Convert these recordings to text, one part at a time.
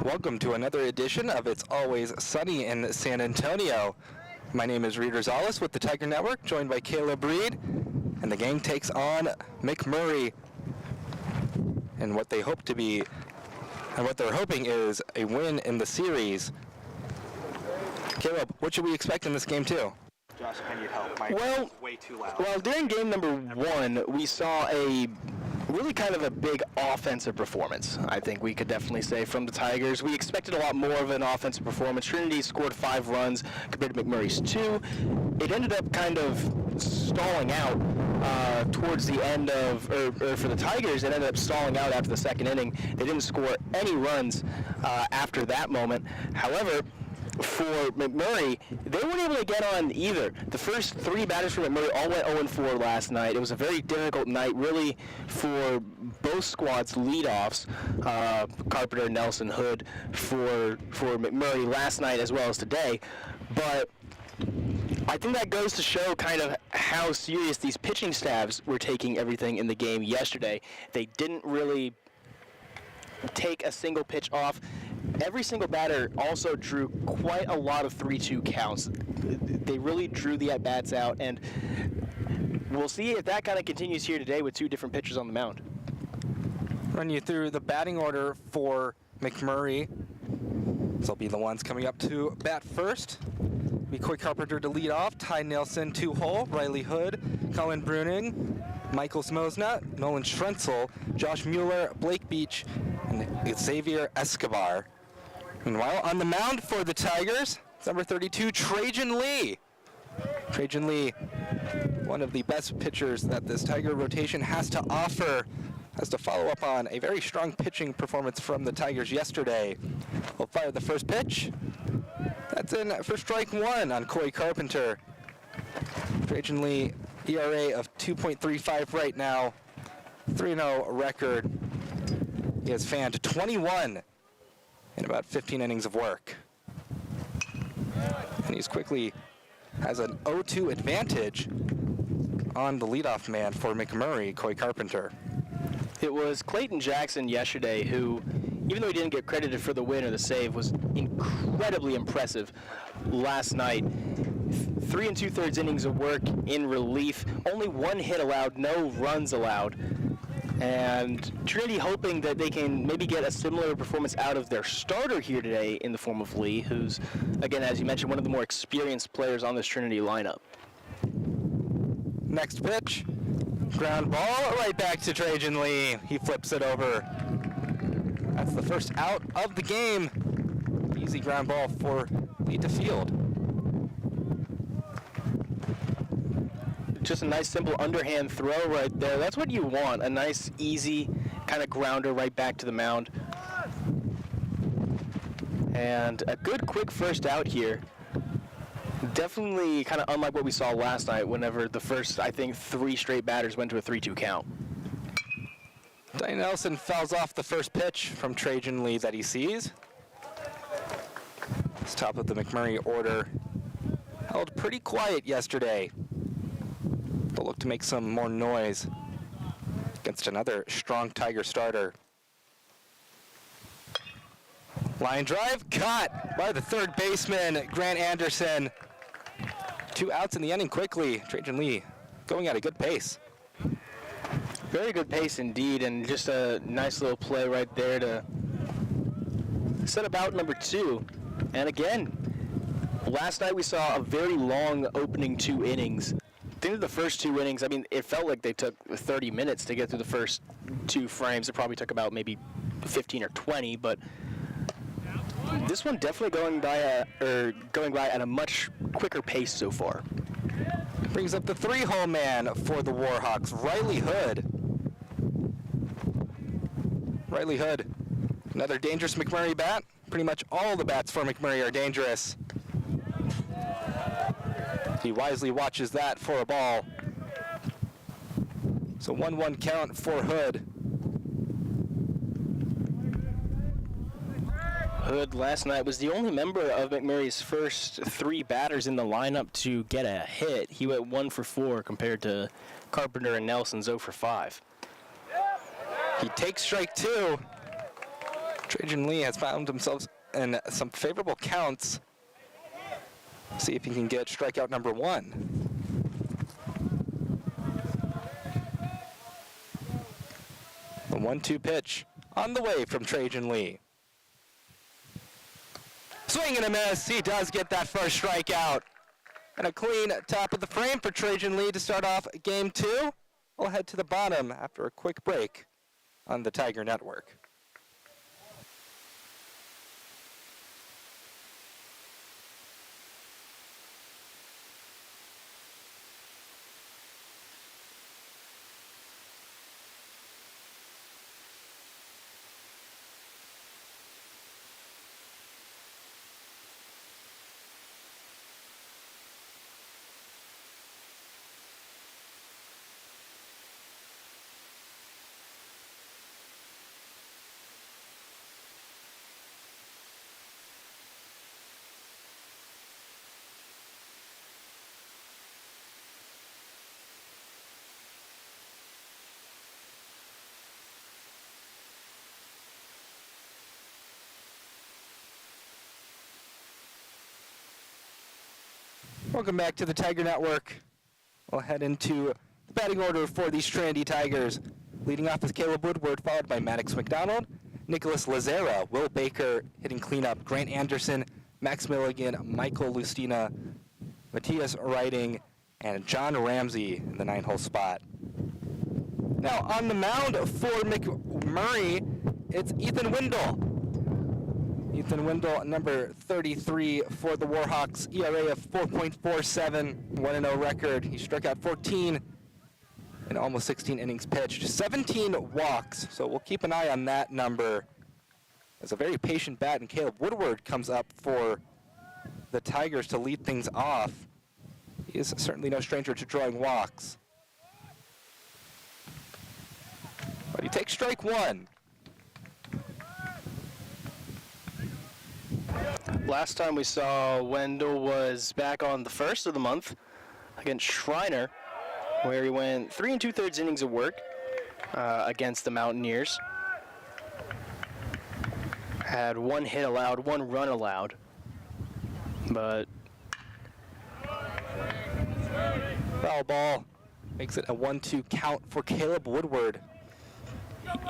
Welcome to another edition of It's Always Sunny in San Antonio. My name is Reed Rosales with the Tiger Network, joined by Caleb Reed, and the game takes on McMurry. And what they hope to be, and what they're hoping is a win in the series. Caleb, what should we expect in this game too? Josh, if I need help, my voice is way too loud. Well, during game number one, we saw a really kind of a big offensive performance, I think we could definitely say, from the Tigers. We expected a lot more of an offensive performance. Trinity scored 5 runs compared to McMurray's 2. It ended up kind of stalling out towards the end of, or for the Tigers, it ended up stalling out after the second inning. They didn't score any runs after that moment. However, for McMurray, they weren't able to get on either. The first 3 batters for McMurray all went 0-4 last night. It was a very difficult night, really, for both squads' leadoffs, Carpenter, Nelson, Hood, for McMurray last night as well as today. But I think that goes to show kind of how serious these pitching staffs were taking everything in the game yesterday. They didn't really take a single pitch off. Every single batter also drew quite a lot of 3-2 counts. They really drew the at-bats out, and we'll see if that kind of continues here today with 2 different pitchers on the mound. Run you through the batting order for McMurray. These will be the ones coming up to bat first. Coy Carpenter to lead off, Ty Nelson 2-hole, Riley Hood, Colin Bruning, Michael Smosna, Nolan Schrenzel, Josh Mueller, Blake Beach, and Xavier Escobar. Meanwhile, on the mound for the Tigers, number 32, Trajan Lee. Trajan Lee, one of the best pitchers that this Tiger rotation has to offer, has to follow up on a very strong pitching performance from the Tigers yesterday. We'll fire the first pitch. That's in for strike 1 on Coy Carpenter. Trajan Lee, ERA of 2.35 right now, 3-0 record. He has fanned 21 in about 15 innings of work. And he's quickly has an 0-2 advantage on the leadoff man for McMurray, Coy Carpenter. It was Clayton Jackson yesterday who, even though he didn't get credited for the win or the save, was incredibly impressive last night. 3 2/3 innings of work in relief, only 1 hit allowed, no runs allowed. And Trinity hoping that they can maybe get a similar performance out of their starter here today in the form of Lee, who's, again, as you mentioned, one of the more experienced players on this Trinity lineup. Next pitch, ground ball right back to Trajan Lee. He flips it over. That's the first out of the game. Easy ground ball for Lee to field. Just a nice, simple underhand throw right there. That's what you want, a nice, easy kind of grounder right back to the mound. And a good, quick first out here. Definitely kind of unlike what we saw last night whenever the first, I think, 3 straight batters went to a 3-2 count. Ty Nelson fouls off the first pitch from Trajan Lee that he sees. This top of the McMurray order held pretty quiet yesterday. They'll look to make some more noise against another strong Tiger starter. Line drive, caught by the third baseman, Grant Anderson. 2 outs in the inning quickly. Trajan Lee going at a good pace. Very good pace indeed, and just a nice little play right there to set up out number 2. And again, last night we saw a very long opening 2 innings. I think the first 2 innings, I mean, it felt like they took 30 minutes to get through the first 2 frames. It probably took about maybe 15 or 20, but this one definitely going by at a much quicker pace so far. Brings up the 3-hole man for the Warhawks, Riley Hood. Riley Hood, another dangerous McMurray bat. Pretty much all the bats for McMurray are dangerous. He wisely watches that for a ball. So 1-1 count for Hood. Hood last night was the only member of McMurray's first 3 batters in the lineup to get a hit. He went 1 for 4 compared to Carpenter and Nelson's 0 for 5. He takes strike 2. Trajan Lee has found himself in some favorable counts. See if he can get strikeout number 1. The 1-2 pitch on the way from Trajan Lee. Swing and a miss. He does get that first strikeout. And a clean top of the frame for Trajan Lee to start off game 2. We'll head to the bottom after a quick break on the Tiger Network. Welcome back to the Tiger Network. We'll head into the batting order for these Trinity Tigers. Leading off is Caleb Woodward, followed by Maddox McDonald, Nicholas Lazera, Will Baker hitting cleanup, Grant Anderson, Max Milligan, Michael Lustina, Matthias Writing, and John Ramsey in the 9-hole spot. Now on the mound for McMurray, it's Ethan Wendell. Ethan Wendell, number 33 for the Warhawks, ERA of 4.47, 1-0 record. He struck out 14 in almost 16 innings pitched, 17 walks, so we'll keep an eye on that number. As a very patient bat, and Caleb Woodward comes up for the Tigers to lead things off. He is certainly no stranger to drawing walks. But he takes strike 1. Last time we saw Wendell was back on the 1st of the month against Schreiner, where he went 3 2/3 innings of work against the Mountaineers. Had 1 hit allowed, 1 run allowed, but foul ball makes it a 1-2 count for Caleb Woodward.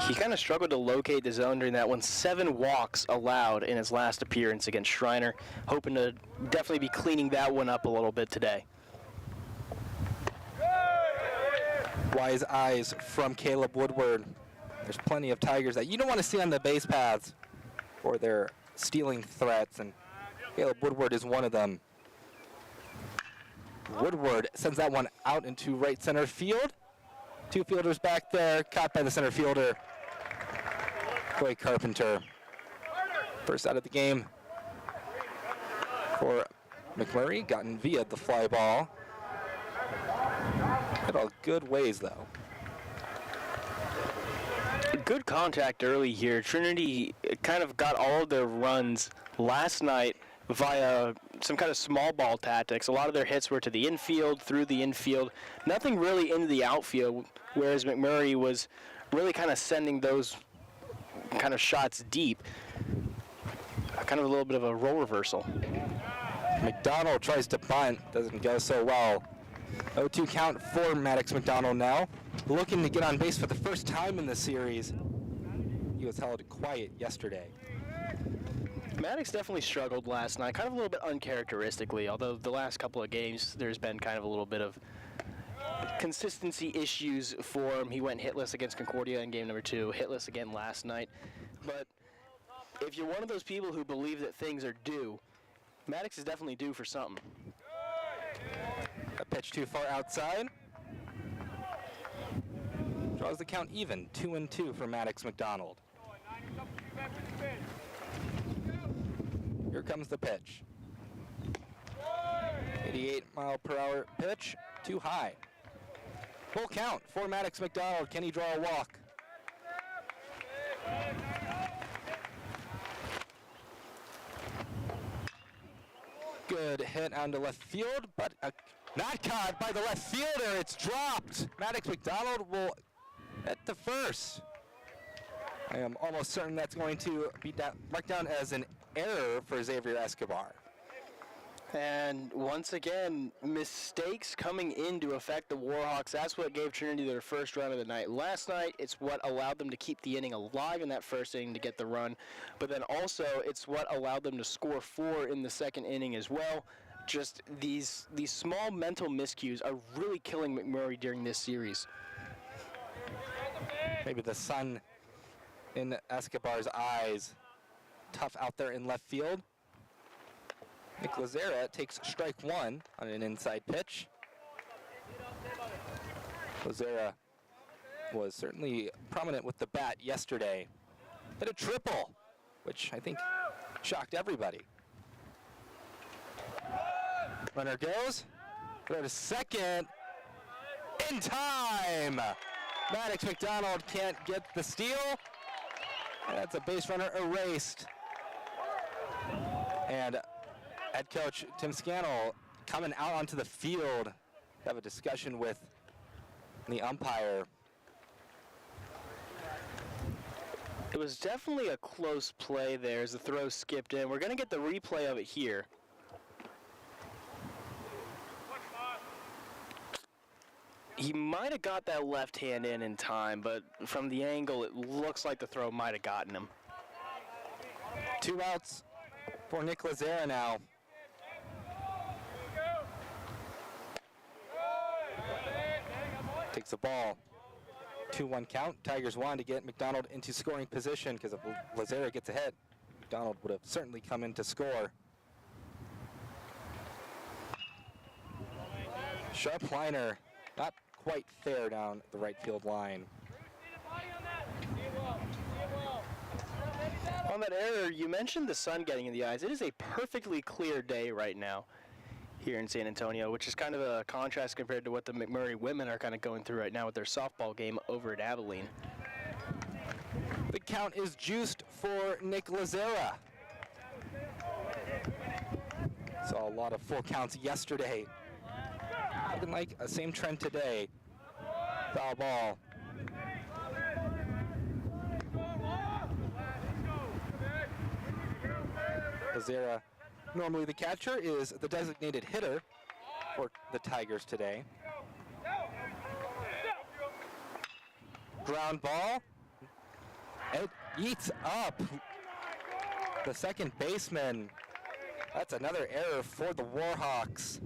he kind of struggled to locate the zone during that one. 7 walks allowed in his last appearance against Schreiner. Hoping to definitely be cleaning that one up a little bit today. Wise eyes from Caleb Woodward. There's plenty of Tigers that you don't want to see on the base paths or their stealing threats, and Caleb Woodward is one of them. Woodward sends that one out into right center field. 2 fielders back there, caught by the center fielder, Clay Carpenter. First out of the game for McMurray, gotten via the fly ball. Hit all good ways, though. Good contact early here. Trinity kind of got all of their runs last night via some kind of small ball tactics. A lot of their hits were to the infield, through the infield, nothing really into the outfield, whereas McMurray was really kind of sending those kind of shots deep. Kind of a little bit of a role reversal. McDonald tries to bunt, doesn't go so well. 0-2 count for Maddox McDonald now. Looking to get on base for the first time in the series. He was held quiet yesterday. Maddox definitely struggled last night, kind of a little bit uncharacteristically, although the last couple of games there's been kind of a little bit of consistency issues for him. He went hitless against Concordia in game number 2, hitless again last night. But if you're one of those people who believe that things are due, Maddox is definitely due for something. A pitch too far outside. Draws the count even, 2-2 for Maddox McDonald. Here comes the pitch. 88-mile-per-hour pitch, too high. Full count for Maddox McDonald. Can he draw a walk? Good hit onto left field, but not caught by the left fielder. It's dropped. Maddox McDonald will head to first. I am almost certain that's going to be marked down as an error for Xavier Escobar. And once again, mistakes coming in to affect the Warhawks. That's what gave Trinity their first run of the night last night. It's what allowed them to keep the inning alive in that first inning to get the run. But then also, it's what allowed them to score 4 in the second inning as well. Just these small mental miscues are really killing McMurry during this series. Maybe the sun in Escobar's eyes. Tough out there in left field. Nick Lazera takes strike 1 on an inside pitch. Lazera was certainly prominent with the bat yesterday. Hit a triple, which I think shocked everybody. Runner goes. Throw to second. In time! Maddox McDonald can't get the steal. And that's a base runner erased. And head coach Tim Scannell coming out onto the field. Have a discussion with the umpire. It was definitely a close play there as the throw skipped in. We're going to get the replay of it here. He might have got that left hand in time, but from the angle, it looks like the throw might have gotten him. 2 outs for Nick Lazera now. Takes the ball. 2-1 count. Tigers wanted to get McDonald into scoring position because if Lazera gets ahead, McDonald would have certainly come in to score. Sharp liner, not quite fair down the right field line. On that error, you mentioned the sun getting in the eyes. It is a perfectly clear day right now here in San Antonio, which is kind of a contrast compared to what the McMurry women are kind of going through right now with their softball game over at Abilene. The count is juiced for Nick Lazera. Saw a lot of full counts yesterday. Looking like a same trend today. Foul ball. Lazera, normally the catcher, is the designated hitter for the Tigers today. Ground ball. It eats up the second baseman. That's another error for the Warhawks.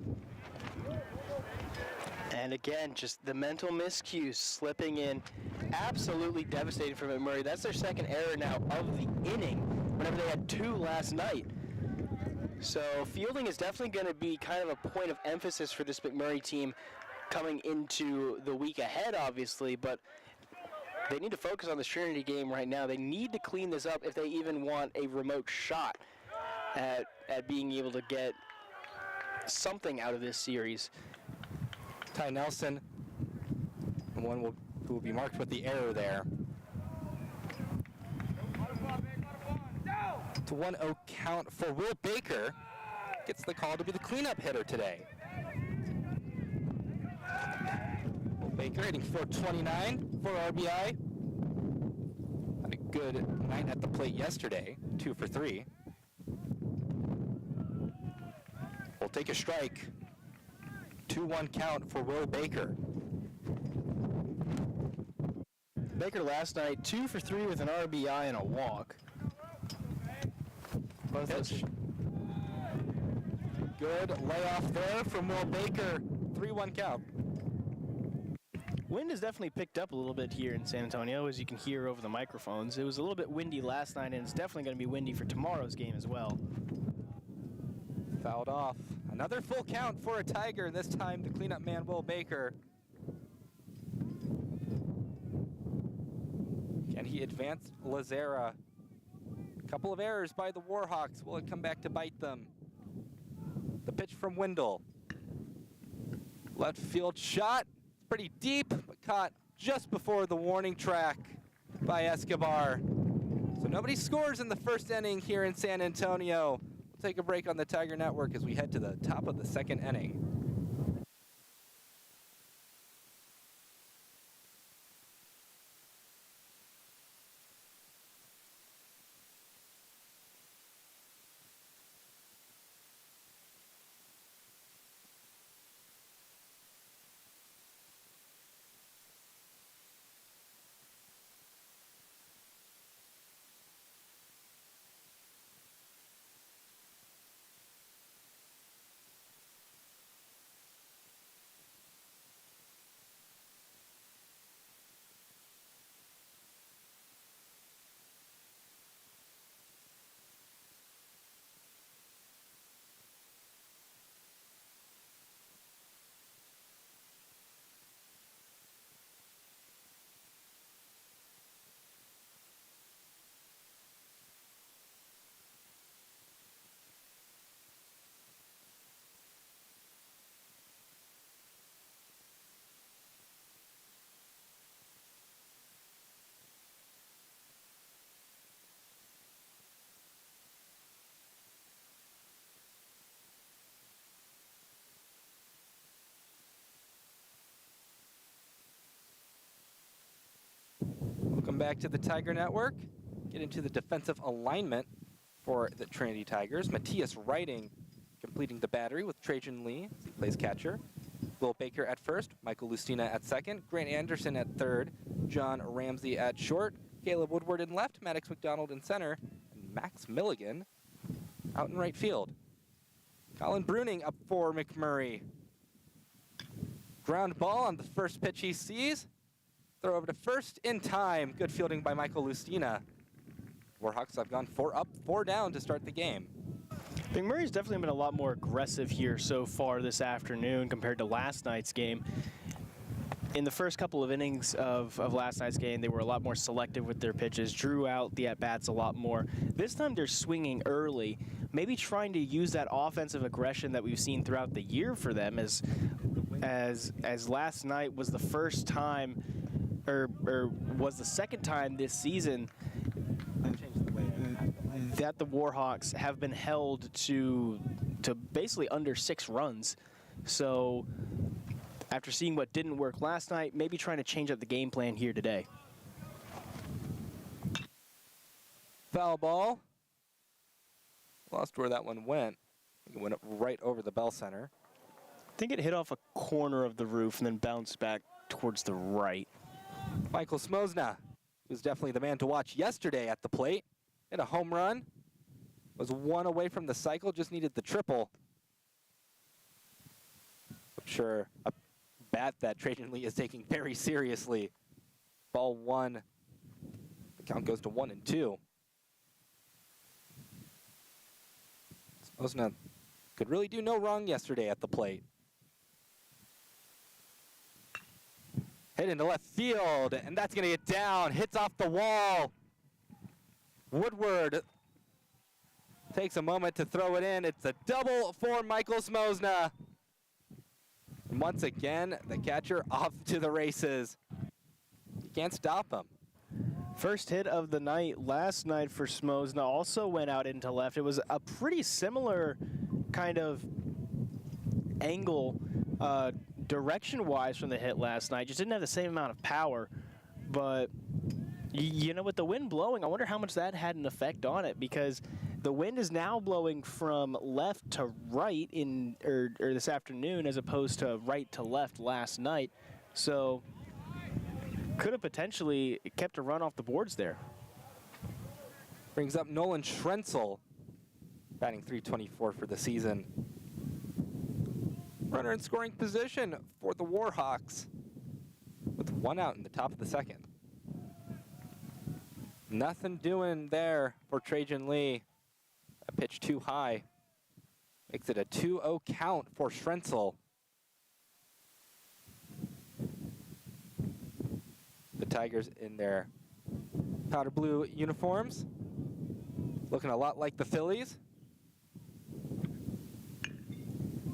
And again, just the mental miscues slipping in. Absolutely devastating for McMurray. That's their second error now of the inning, whenever they had 2 last night. So fielding is definitely going to be kind of a point of emphasis for this McMurray team coming into the week ahead, obviously, but they need to focus on the Trinity game right now. They need to clean this up if they even want a remote shot at being able to get something out of this series. Ty Nelson, the one who will be marked with the error there. It's a 1-0 count for Will Baker. Gets the call to be the cleanup hitter today. Will Baker hitting .429 for RBI. Had a good night at the plate yesterday, 2 for 3. We'll take a strike. 2-1 count for Will Baker. Baker last night, 2 for 3 with an RBI and a walk. Pitch. Good layoff there from Will Baker. 3-1 count. Wind has definitely picked up a little bit here in San Antonio, as you can hear over the microphones. It was a little bit windy last night, and it's definitely going to be windy for tomorrow's game as well. Fouled off. Another full count for a Tiger, this time the cleanup man, Will Baker. Can he advance Lazera? A couple of errors by the Warhawks. Will it come back to bite them? The pitch from Wendell. Left field shot. It's pretty deep, but caught just before the warning track by Escobar. So nobody scores in the first inning here in San Antonio. We'll take a break on the Tiger Network as we head to the top of the second inning. Welcome back to the Tiger Network. Get into the defensive alignment for the Trinity Tigers. Matthias Writing completing the battery with Trajan Lee as he plays catcher. Will Baker at first, Michael Lustina at second, Grant Anderson at third, John Ramsey at short, Caleb Woodward in left, Maddox McDonald in center, and Max Milligan out in right field. Colin Bruning up for McMurray. Ground ball on the first pitch he sees. Throw over to first in time. Good fielding by Michael Lustina. Warhawks have gone 4 up, 4 down to start the game. McMurray's definitely been a lot more aggressive here so far this afternoon compared to last night's game. In the first couple of innings of last night's game, they were a lot more selective with their pitches, drew out the at-bats a lot more. This time they're swinging early, maybe trying to use that offensive aggression that we've seen throughout the year for them, as last night was the first time, or was the second time this season that the Warhawks have been held to basically under 6 runs. So after seeing what didn't work last night, maybe trying to change up the game plan here today. Foul ball. Lost where that one went. It went up right over the Bell Center. I think it hit off a corner of the roof and then bounced back towards the right. Michael Smosna, who's definitely the man to watch yesterday at the plate. Hit a home run. Was 1 away from the cycle, just needed the triple. I'm sure a bat that Trajan Lee is taking very seriously. Ball 1. The count goes to 1-2. Smosna could really do no wrong yesterday at the plate. Hit into left field, and that's going to get down. Hits off the wall. Woodward takes a moment to throw it in. It's a double for Michael Smosna. And once again, the catcher off to the races. You can't stop him. First hit of the night last night for Smosna also went out into left. It was a pretty similar kind of angle direction-wise from the hit last night. Just didn't have the same amount of power. But, you know, with the wind blowing, I wonder how much that had an effect on it, because the wind is now blowing from left to right or this afternoon as opposed to right to left last night. So could have potentially kept a run off the boards there. Brings up Nolan Schrenzel, batting .324 for the season. Runner in scoring position for the Warhawks with 1 out in the top of the second. Nothing doing there for Trajan Lee. A pitch too high. Makes it a 2-0 count for Schrenzel. The Tigers in their powder blue uniforms. Looking a lot like the Phillies.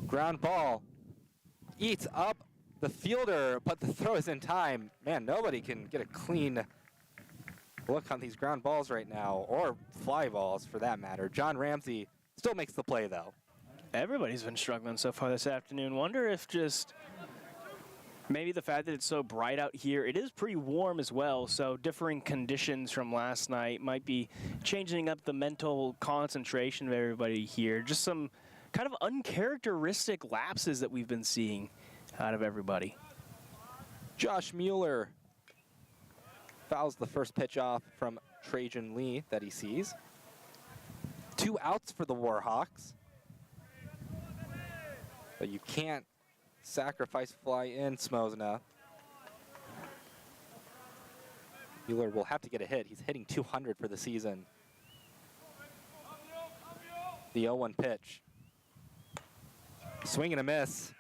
Ground ball. Eats up the fielder, but the throw is in time. Man, nobody can get a clean look on these ground balls right now, or fly balls for that matter. John Ramsey still makes the play, though. Everybody's been struggling so far this afternoon. Wonder if just maybe the fact that it's so bright out here, it is pretty warm as well, so differing conditions from last night might be changing up the mental concentration of everybody here. Just some kind of uncharacteristic lapses that we've been seeing out of everybody. Josh Mueller fouls the first pitch off from Trajan Lee that he sees. 2 outs for the Warhawks. But you can't sacrifice fly in Smosna. Mueller will have to get a hit. He's hitting .200 for the season. The 0-1 pitch. Swing and a miss.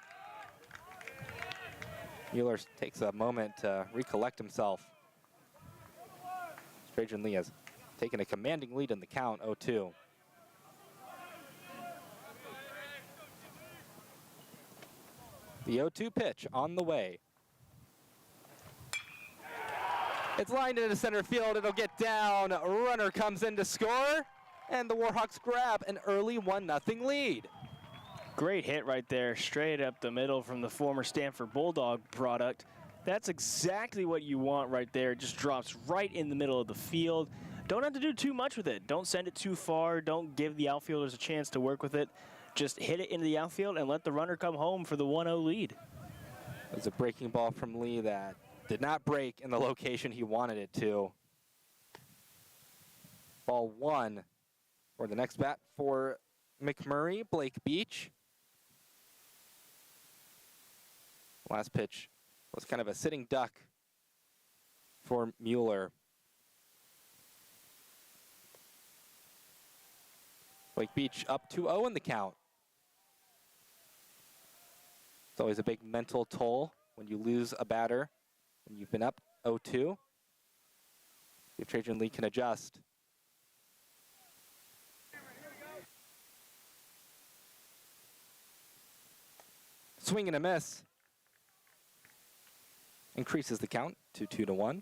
Mueller takes a moment to recollect himself. Trajan Lee has taken a commanding lead in the count, 0-2. The 0-2 pitch on the way. It's lined into center field. It'll get down. A runner comes in to score, and the Warhawks grab an early 1-0 lead. Great hit right there, straight up the middle from the former Stanford Bulldog product. That's exactly what you want right there. It just drops right in the middle of the field. Don't have to do too much with it. Don't send it too far. Don't give the outfielders a chance to work with it. Just hit it into the outfield and let the runner come home for the 1-0 lead. It was a breaking ball from Lee that did not break in the location he wanted it to. Ball 1 for the next bat for McMurry, Blake Beach. Last pitch was kind of a sitting duck for Mueller. Blake Beach up 2-0 in the count. It's always a big mental toll when you lose a batter and you've been up 0-2. If Trajan Lee can adjust. Swing and a miss. Increases the count to 2-1.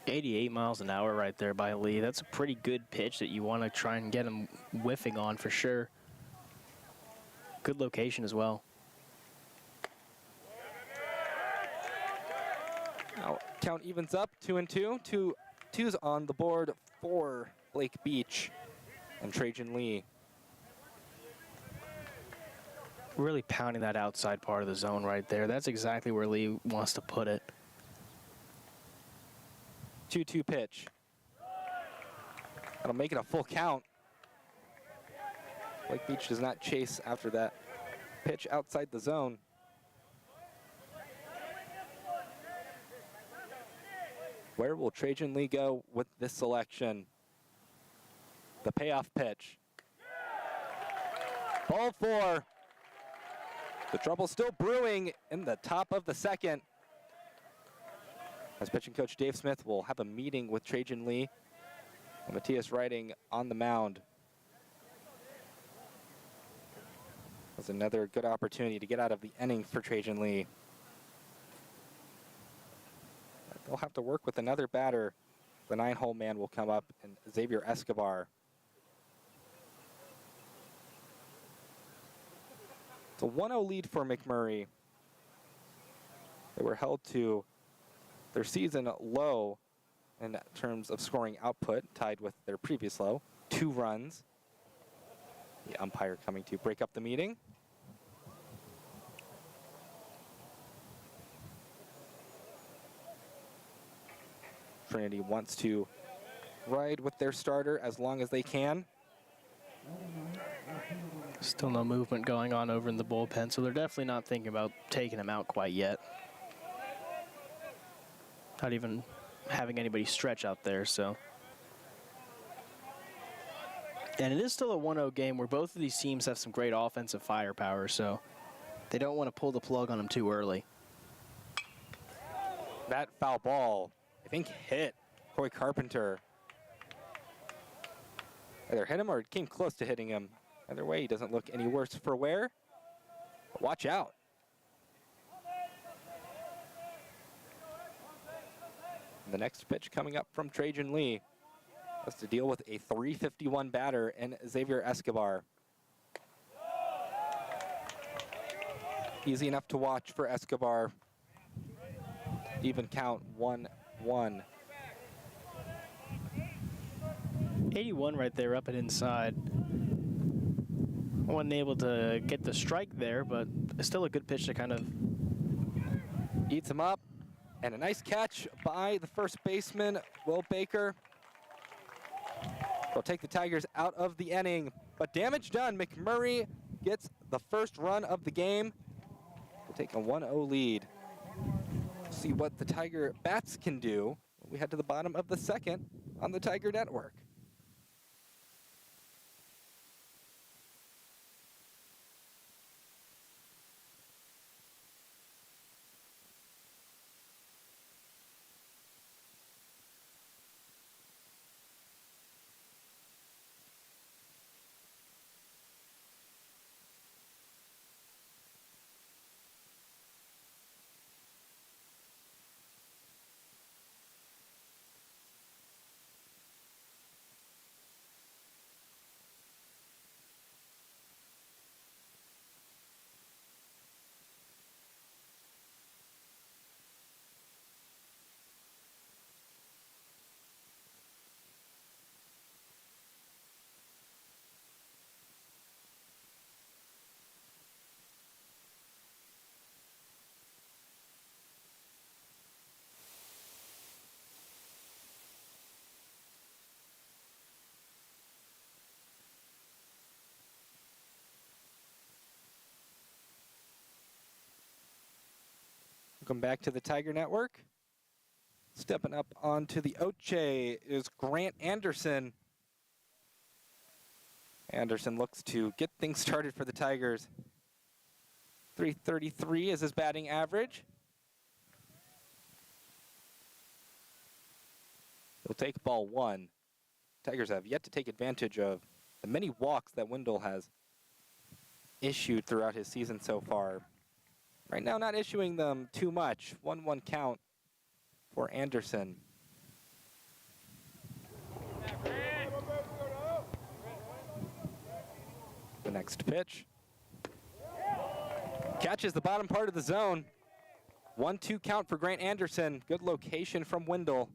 88 miles an hour right there by Lee. That's a pretty good pitch that you want to try and get him whiffing on for sure. Good location as well. Now count evens up 2-2. Two twos on the board for Blake Beach and Trajan Lee. Really pounding that outside part of the zone right there. That's exactly where Lee wants to put it. 2-2 pitch. That'll make it a full count. Blake Beach does not chase after that pitch outside the zone. Where will Trajan Lee go with this selection? The payoff pitch. Ball 4. The trouble still brewing in the top of the second. As pitching coach Dave Smith will have a meeting with Trajan Lee and Matthias Riding on the mound. That's another good opportunity to get out of the inning for Trajan Lee. They'll have to work with another batter. The 9-hole man will come up, and Xavier Escobar. It's a 1-0 lead for McMurray. They were held to their season low in terms of scoring output, tied with their previous low, 2 runs. The umpire coming to break up the meeting. Trinity wants to ride with their starter as long as they can. Still no movement going on over in the bullpen, so they're definitely not thinking about taking him out quite yet. Not even having anybody stretch out there, so. And it is still a 1-0 game where both of these teams have some great offensive firepower, so they don't want to pull the plug on them too early. That foul ball, I think, hit Corey Carpenter. Either hit him or it came close to hitting him. Either way, he doesn't look any worse for wear. But watch out. The next pitch coming up from Trajan Lee has to deal with a 351 batter in Xavier Escobar. Easy enough to watch for Escobar. Even count 1-1. 81 right there up and inside. Wasn't able to get the strike there, but still a good pitch to kind of Eats him up. And a nice catch by the first baseman, Will Baker. They'll take the Tigers out of the inning, but damage done. McMurray gets the first run of the game to take a 1-0 lead. See what the Tiger bats can do when we head to the bottom of the second on the Tiger Network. Welcome back to the Tiger Network. Stepping up onto the Oche is Grant Anderson. Anderson looks to get things started for the Tigers. .333 is his batting average. He'll take ball one. Tigers have yet to take advantage of the many walks that Wendell has issued throughout his season so far. Right now, not issuing them too much. 1-1 count for Anderson. The next pitch. Catches the bottom part of the zone. 1-2 count for Grant Anderson. Good location from Wendell.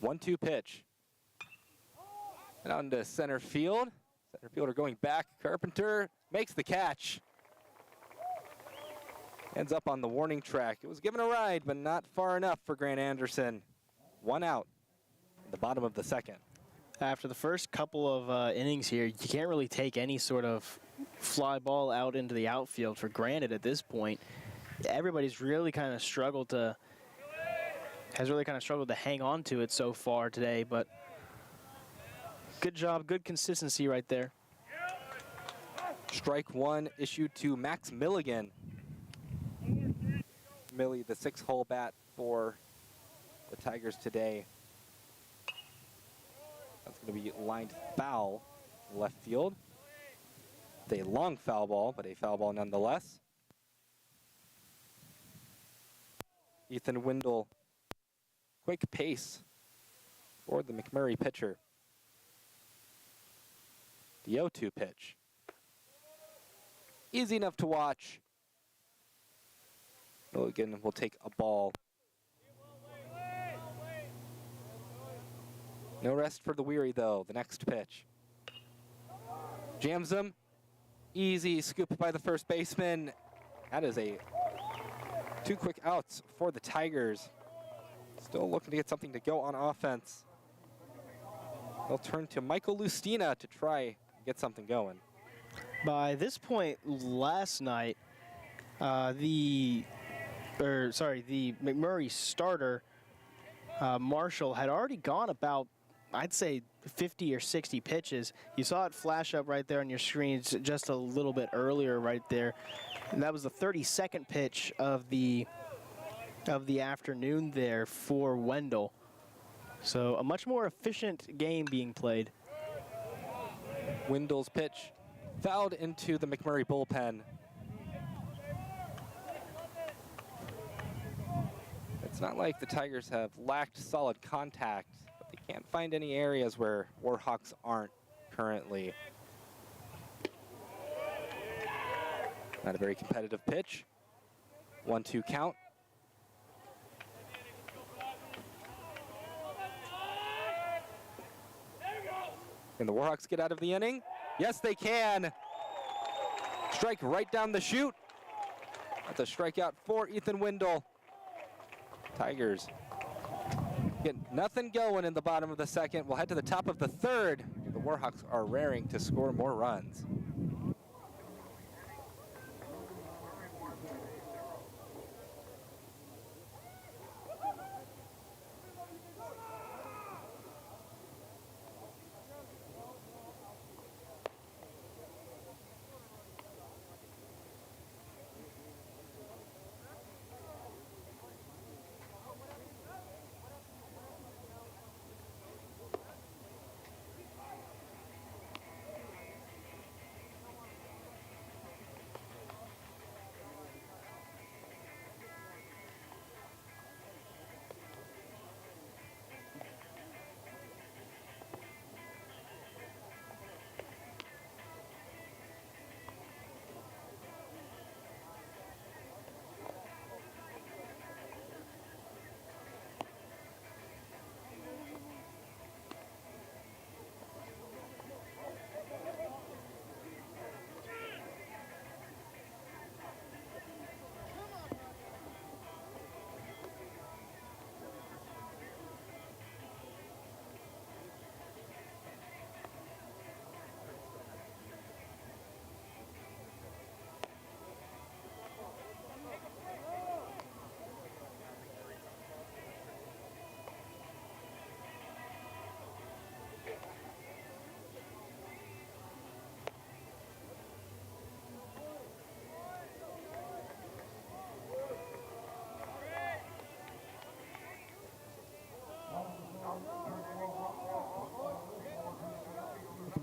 1-2 pitch. And out into center field. Center fielder going back. Carpenter makes the catch. Ends up on the warning track. It was given a ride, but not far enough for Grant Anderson. 1 out in the bottom of the second. After the first couple of innings here, you can't really take any sort of fly ball out into the outfield for granted at this point. Everybody's really kind of struggled to hang on to it so far today, but good job, good consistency right there. Strike one issued to Max Milligan. Millie, the 6-hole bat for the Tigers today. That's going to be lined foul left field. It's a long foul ball, but a foul ball nonetheless. Ethan Wendell, quick pace for the McMurry pitcher. The 0-2 pitch. Easy enough to watch. Milligan will take a ball. No rest for the weary, though. The next pitch. Jams him. Easy scoop by the first baseman. That is a 2 quick outs for the Tigers. Still looking to get something to go on offense. They'll turn to Michael Lustina to try and get something going. By this point last night, the McMurry starter, Marshall, had already gone about, I'd say, 50 or 60 pitches. You saw it flash up right there on your screens just a little bit earlier right there. And that was the 32nd pitch of the afternoon there for Wendell. So a much more efficient game being played. Wendell's pitch fouled into the McMurry bullpen. It's not like the Tigers have lacked solid contact, but they can't find any areas where Warhawks aren't currently. Not a very competitive pitch. 1-2 count. Can the Warhawks get out of the inning? Yes, they can. Strike right down the chute. That's a strikeout for Ethan Wendell. Tigers get nothing going in the bottom of the second. We'll head to the top of the third. The Warhawks are raring to score more runs.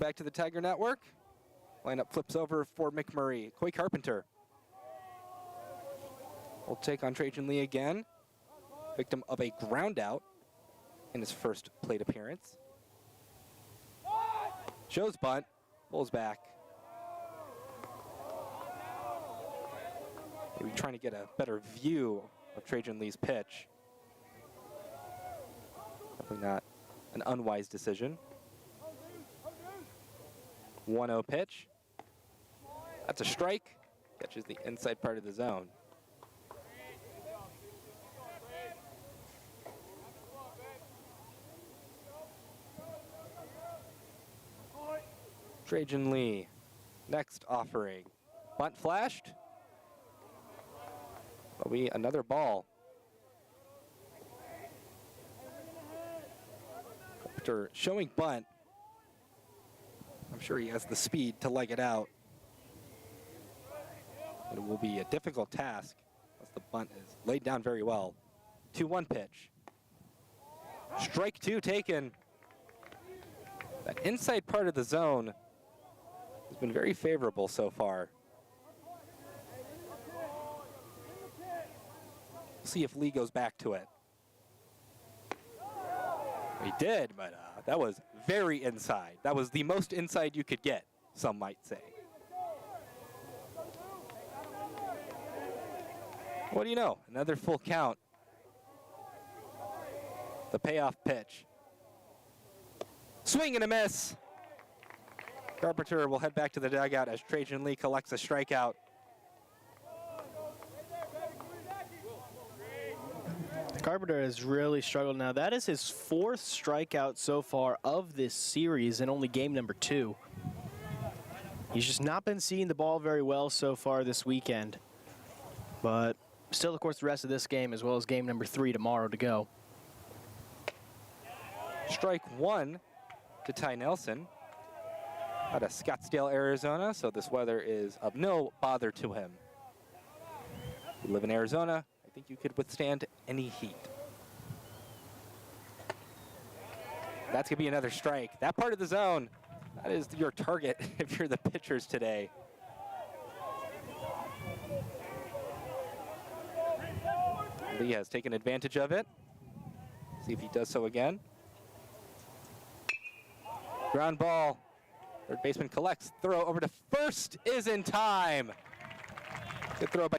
back to the Tiger Network. Lineup flips over for McMurry. Coy Carpenter will take on Trajan Lee again. Victim of a ground out in his first plate appearance. Shows bunt, pulls back. Maybe trying to get a better view of Trajan Lee's pitch. Definitely not an unwise decision. 1-0 pitch. That's a strike. Catches the inside part of the zone. Trajan Lee, next offering. Bunt flashed. But another ball. After showing bunt, I'm sure he has the speed to leg it out. But it will be a difficult task as the bunt is laid down very well. 2-1 pitch. Strike 2 taken. That inside part of the zone has been very favorable so far. We'll see if Lee goes back to it. He did, but that was very inside. That was the most inside you could get, some might say. What do you know? Another full count. The payoff pitch. Swing and a miss. Carpenter will head back to the dugout as Trajan Lee collects a strikeout. Carpenter has really struggled now. That is his 4th strikeout so far of this series and only game number 2. He's just not been seeing the ball very well so far this weekend. But still, of course, the rest of this game as well as game number 3 tomorrow to go. Strike 1 to Ty Nelson out of Scottsdale, Arizona, so this weather is of no bother to him. You live in Arizona, I think you could withstand any heat. That's gonna be another strike. That part of the zone, that is your target if you're the pitchers today. Lee has taken advantage of it. See if he does so again. Ground ball. Third baseman collects. Throw over to first is in time. Good throw by.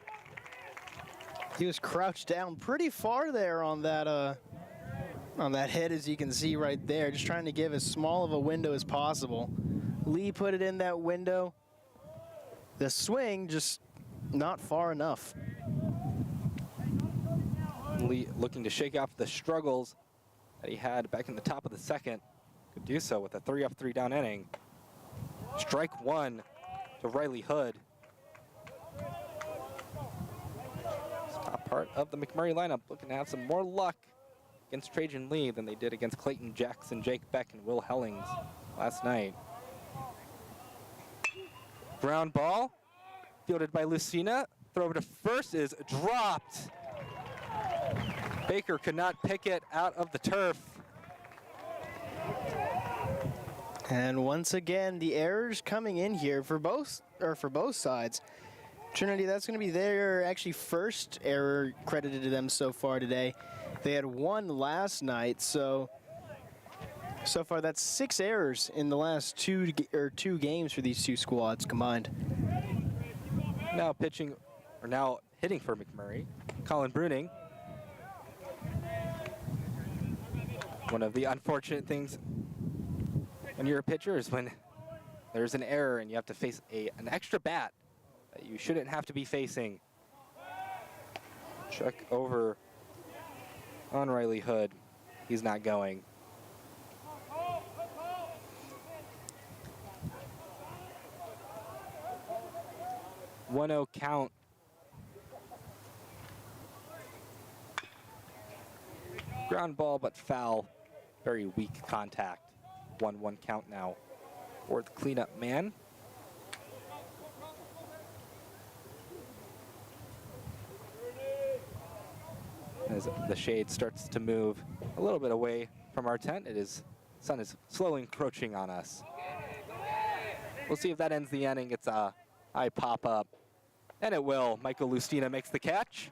He was crouched down pretty far there on that hit, as you can see right there, just trying to give as small of a window as possible. Lee put it in that window. The swing just not far enough. Lee looking to shake off the struggles that he had back in the top of the second. Could do so with a 3-up, 3-down inning. Strike 1 to Riley Hood. Top part of the McMurry lineup looking to have some more luck against Trajan Lee than they did against Clayton Jackson, Jake Beck, and Will Hellings last night. Ground ball, fielded by Lucina. Throw over to first is dropped. Baker could not pick it out of the turf. And once again, the errors coming in here for both sides. Trinity, that's going to be their actually first error credited to them so far today. They had 1 last night, so far that's 6 errors in the last two games for these 2 squads combined. Now hitting for McMurray, Colin Bruning. One of the unfortunate things when you're a pitcher is when there's an error and you have to face an extra bat that you shouldn't have to be facing. Check over on Riley Hood. He's not going. One-0 count. Ground ball, but foul. Very weak contact. 1-1 count now for the cleanup man. As the shade starts to move a little bit away from our tent, sun is slowly encroaching on us. We'll see if that ends the inning. It's a high pop-up, and it will. Michael Lustina makes the catch.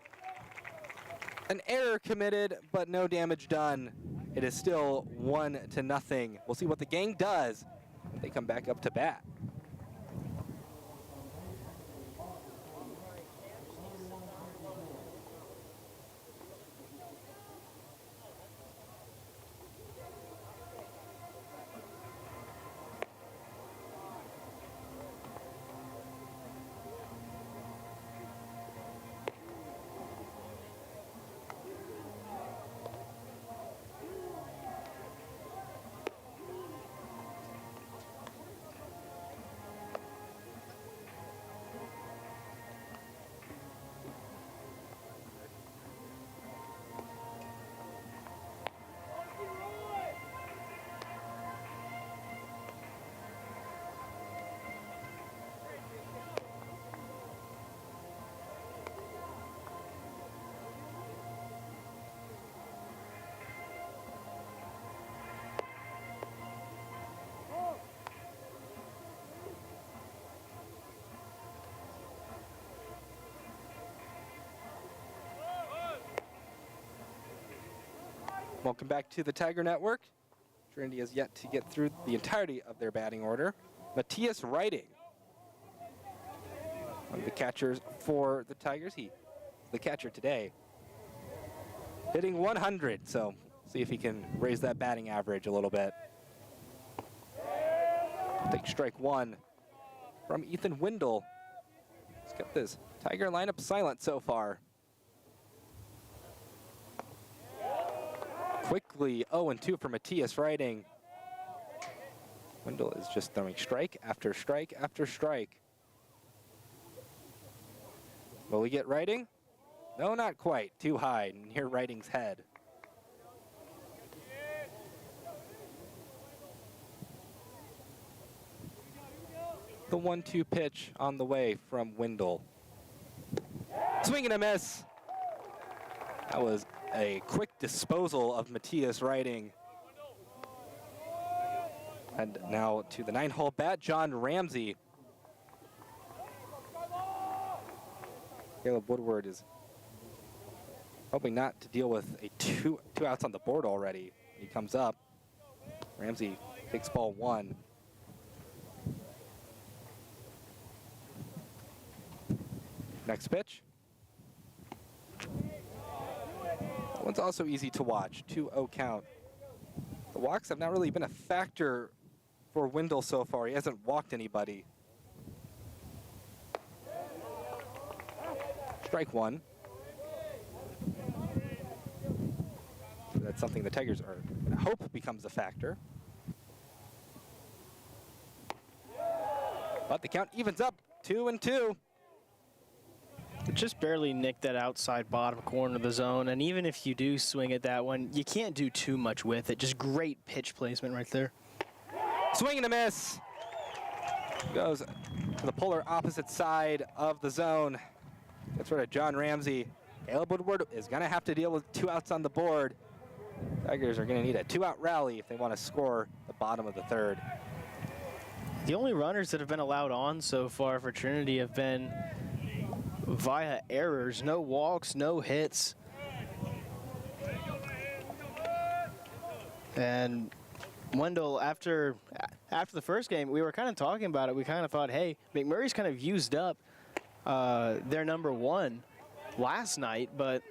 An error committed, but no damage done. It is still 1-0. We'll see what the gang does when they come back up to bat. Welcome back to the Tiger Network. Trinity has yet to get through the entirety of their batting order. Matthias Riding, one of the catchers for the Tigers. He's the catcher today. Hitting 100, so see if he can raise that batting average a little bit. Take strike one from Ethan Wendell. Let's get this Tiger lineup silent so far. Quickly 0-2 for Matthias Riding. Wendell is just throwing strike after strike after strike. Will we get Riding? No, not quite. Too high, near Riding's head. The 1-2 pitch on the way from Wendell. Swing and a miss. That was a quick disposal of Matthias Riding. And now to the 9-hole bat, John Ramsey. Caleb Woodward is hoping not to deal with a two outs on the board already. He comes up. Ramsey takes ball one. Next pitch. That one's also easy to watch, 2-0 count. The walks have not really been a factor for Wendell so far. He hasn't walked anybody. Strike one. That's something the Tigers are going to hope becomes a factor. But the count evens up, 2-2. Just barely nicked that outside bottom corner of the zone, and even if you do swing at that one, you can't do too much with it. Just great pitch placement right there. Swing and a miss. Goes to the polar opposite side of the zone. Gets rid of John Ramsey. Caleb Woodward is going to have to deal with 2 outs on the board. Tigers are going to need a 2-out rally if they want to score the bottom of the third. The only runners that have been allowed on so far for Trinity have been via errors. No walks, no hits. And Wendell, after the first game, we were kind of talking about it. We kind of thought, hey, McMurry's kind of used up their number one last night, but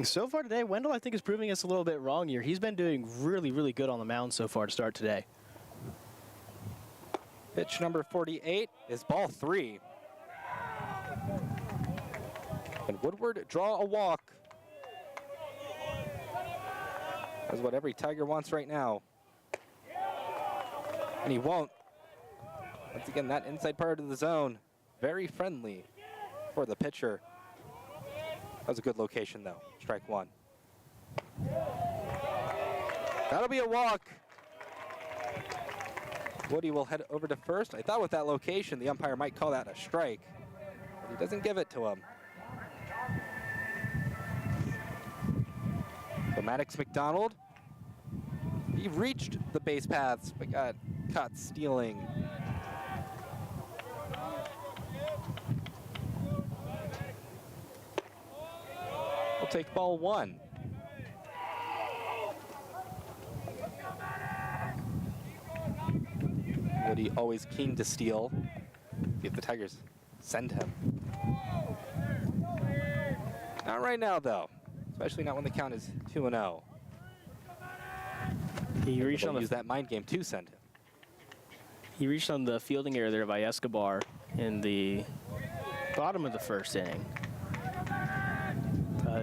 so far today, Wendell, I think, is proving us a little bit wrong here. He's been doing really, really good on the mound so far to start today. Pitch number 48 is ball 3. And Woodward draw a walk. That's what every Tiger wants right now. And he won't. Once again, that inside part of the zone, very friendly for the pitcher. That was a good location, though. Strike one. That'll be a walk. Woody will head over to first. I thought with that location, the umpire might call that a strike, but he doesn't give it to him. So Maddox McDonald, he reached the base paths, but got caught stealing take ball 1. Woody always keen to steal. See if the Tigers send him. Not right now, though. Especially not when the count is 2-0. He reached on use that mind game to send him. He reached on the fielding error there by Escobar in the bottom of the first inning.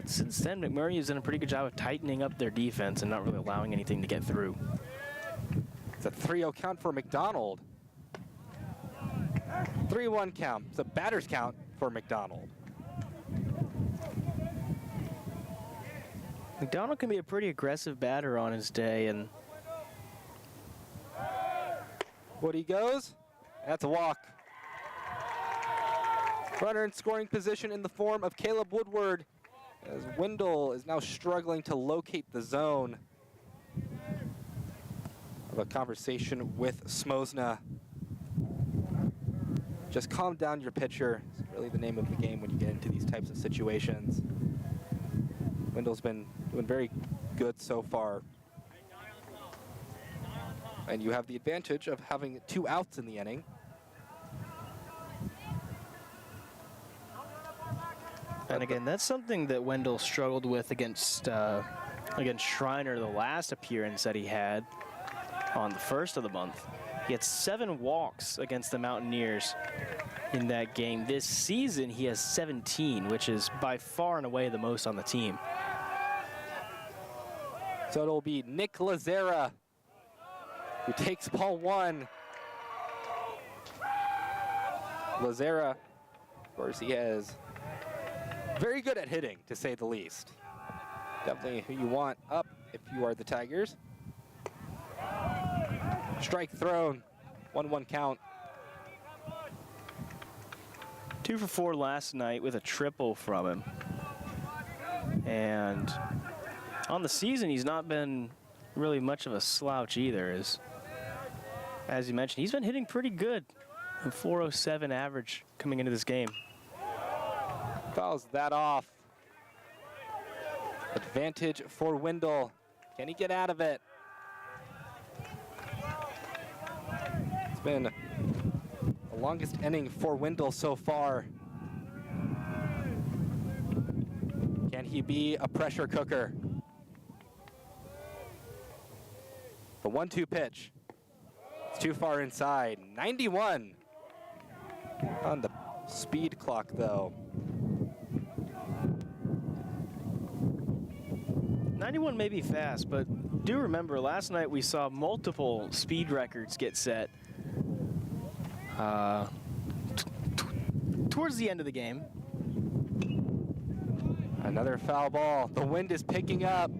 Since then, McMurray has done a pretty good job of tightening up their defense and not really allowing anything to get through. It's a 3-0 count for McDonald. 3-1 count. It's a batter's count for McDonald. McDonald can be a pretty aggressive batter on his day, and Woody goes. That's a walk. Runner in scoring position in the form of Caleb Woodward, as Wendell is now struggling to locate the zone. Have a conversation with Smosna. Just calm down your pitcher. It's really the name of the game when you get into these types of situations. Wendell's been doing very good so far. And you have the advantage of having 2 outs in the inning. And again, that's something that Wendell struggled with against Schreiner the last appearance that he had on the first of the month. He had 7 walks against the Mountaineers in that game. This season, he has 17, which is by far and away the most on the team. So it'll be Nick Lazera who takes ball 1. Lazera, of course, he is very good at hitting, to say the least. Definitely who you want up if you are the Tigers. Strike thrown, 1-1 count. 2 for 4 last night with a triple from him. And on the season, he's not been really much of a slouch either. As you mentioned, he's been hitting pretty good. A 407 average coming into this game. Fouls that off. Advantage for Wendell. Can he get out of it? It's been the longest inning for Wendell so far. Can he be a pressure cooker? The 1-2 pitch. It's too far inside. 91 on the speed clock, though. 91 may be fast, but do remember last night we saw multiple speed records get set towards the end of the game. Another foul ball. The wind is picking up.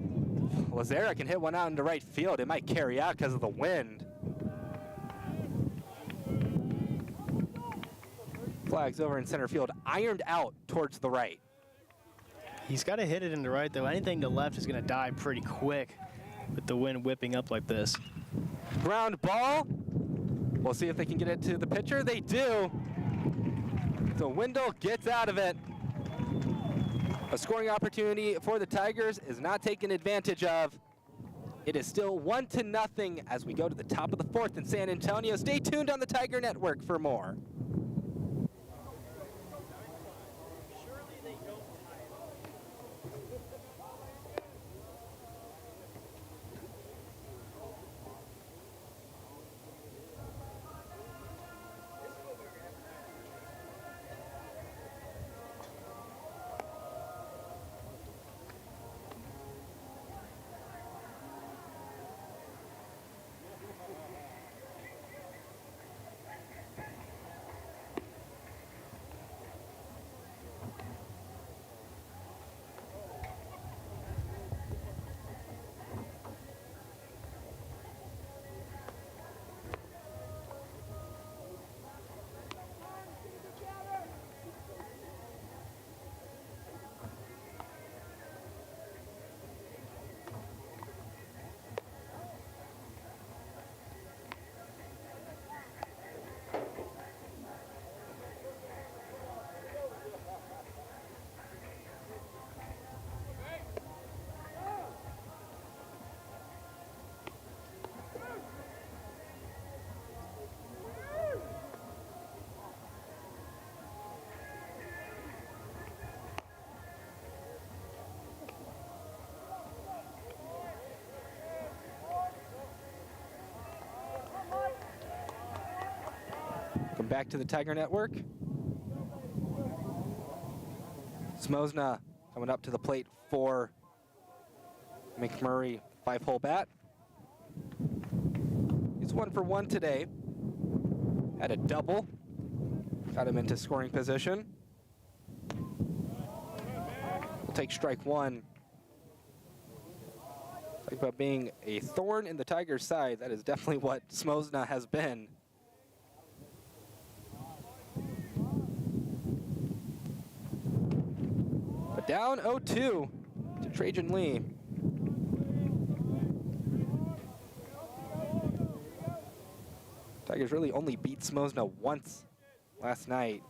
Lazera can hit one out into right field. It might carry out because of the wind. Flags over in center field, ironed out towards the right. He's got to hit it into right, though. Anything to left is going to die pretty quick with the wind whipping up like this. Ground ball. We'll see if they can get it to the pitcher. They do. So Wendell gets out of it. A scoring opportunity for the Tigers is not taken advantage of. It is still 1-0 as we go to the top of the 4th in San Antonio. Stay tuned on the Tiger Network for more. back to the Tiger Network. Smosna coming up to the plate for McMurry, 5-hole bat. He's 1 for 1 today. Had a double. Got him into scoring position. We'll take strike 1. Talk about being a thorn in the Tigers' side. That is definitely what Smosna has been. But down 0-2 to Trajan Lee. Tigers really only beat Smosna once last night.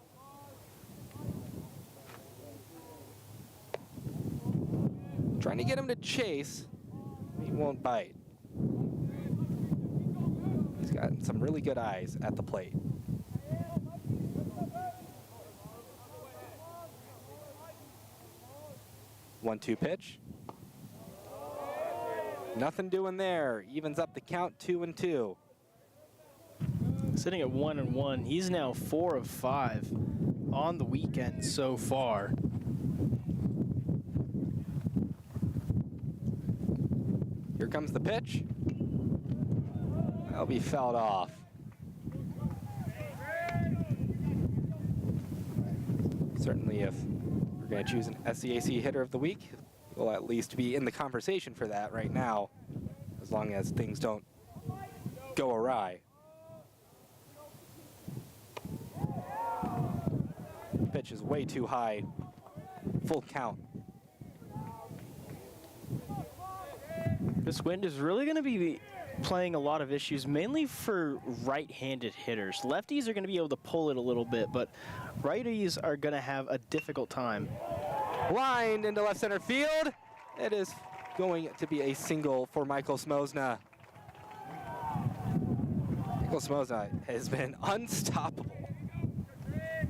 Trying to get him to chase. He won't bite. He's got some really good eyes at the plate. One-two pitch. Nothing doing there. Evens up the count, 2-2. Sitting at 1-1. He's now 4 of 5 on the weekend so far. Here comes the pitch. That'll be fouled off. Certainly if we're going to choose an SCAC hitter of the week, he'll at least be in the conversation for that right now, as long as things don't go awry. Pitch is way too high. Full count. This wind is really going to be playing a lot of issues, mainly for right-handed hitters. Lefties are going to be able to pull it a little bit, but righties are going to have a difficult time. Lined into left center field. It is going to be a single for Michael Smosna. Michael Smosna has been unstoppable.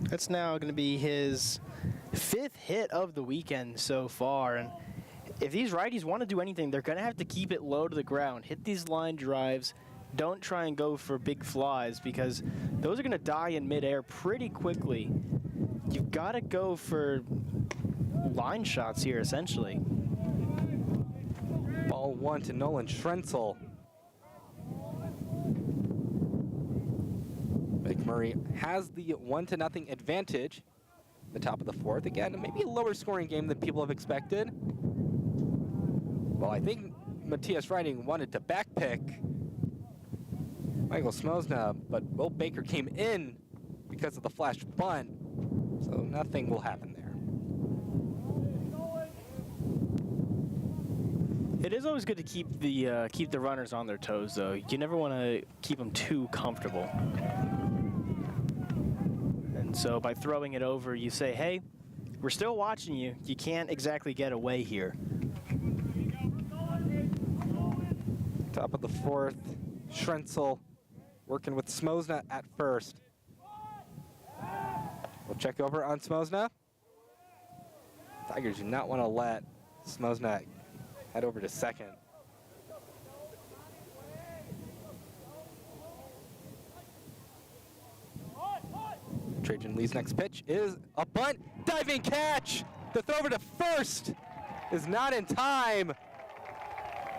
That's now going to be his 5th hit of the weekend so far, and if these righties want to do anything, they're going to have to keep it low to the ground. Hit these line drives. Don't try and go for big flies because those are going to die in midair pretty quickly. You've got to go for line shots here, essentially. Ball 1 to Nolan Schrenzel. McMurray has the 1-0 advantage. The top of the 4th. Again, maybe a lower scoring game than people have expected. Well, I think Matthias Riding wanted to backpick Michael Smosna, but Will Baker came in because of the flash bunt, so nothing will happen there. It is always good to keep the runners on their toes, though. You never want to keep them too comfortable. And so by throwing it over, you say, hey, we're still watching you. You can't exactly get away here. Top of the 4th, Schrenzel working with Smosna at first. We'll check over on Smosna. Tigers do not want to let Smosna head over to second. Trajan Lee's next pitch is a bunt, diving catch. The throw over to first is not in time.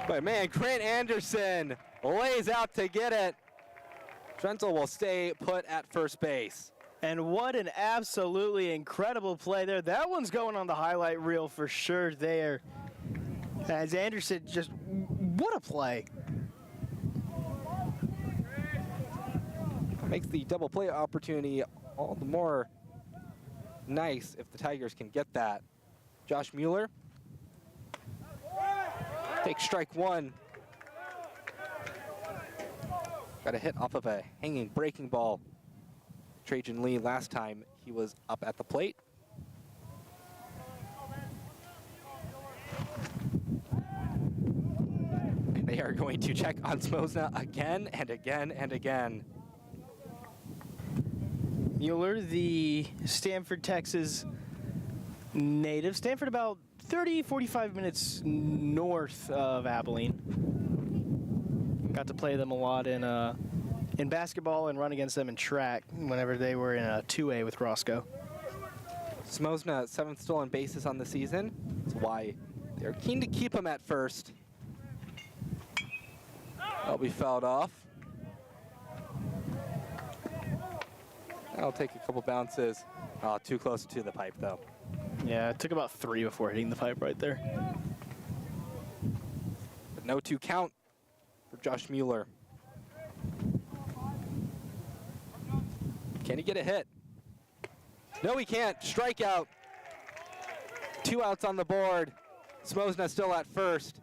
But man, Grant Anderson lays out to get it. Schrenzel will stay put at first base. And what an absolutely incredible play there. That one's going on the highlight reel for sure there. As Anderson just, what a play. Makes the double play opportunity all the more nice if the Tigers can get that. Josh Mueller takes strike 1. Got a hit off of a hanging breaking ball. Trajan Lee last time he was up at the plate. And they are going to check on Smosna again and again and again. Mueller, the Stanford, Texas native. Stanford about 30, 45 minutes north of Abilene. Got to play them a lot in in basketball and run against them in track whenever they were in a 2A with Roscoe. Smosna, 7th stolen bases on the season. That's why they're keen to keep him at first. That'll be fouled off. That'll take a couple bounces. Oh, too close to the pipe, though. Yeah, it took about 3 before hitting the pipe right there. But no 2 count for Josh Mueller. Can he get a hit? No, he can't. Strikeout. 2 outs on the board. Smosna still at first.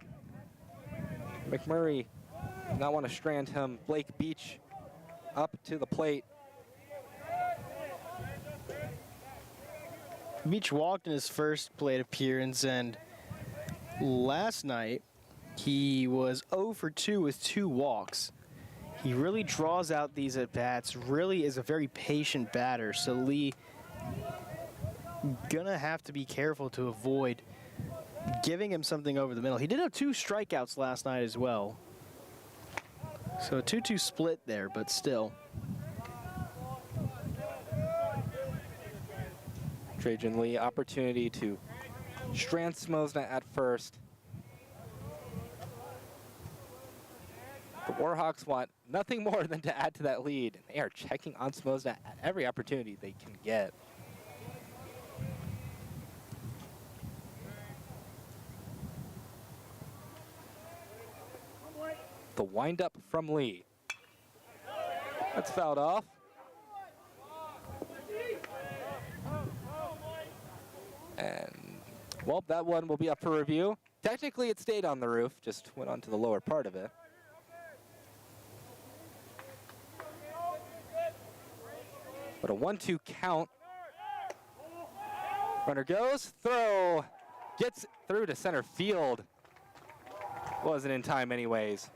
McMurray does not want to strand him. Blake Beach up to the plate. Beach walked in his first plate appearance, and last night he was 0 for 2 with 2 walks. He really draws out these at-bats, really is a very patient batter, so Lee gonna have to be careful to avoid giving him something over the middle. He did have 2 strikeouts last night as well. So a 2-2 split there, but still. Trajan Lee, opportunity to strand Smosna at first. The Warhawks want nothing more than to add to that lead. They are checking on Smosna at every opportunity they can get. The windup from Lee. That's fouled off. And, well, that one will be up for review. Technically, it stayed on the roof, just went onto the lower part of it. But a 1-2 count. Runner goes, throw, gets through to center field. Wasn't in time anyways.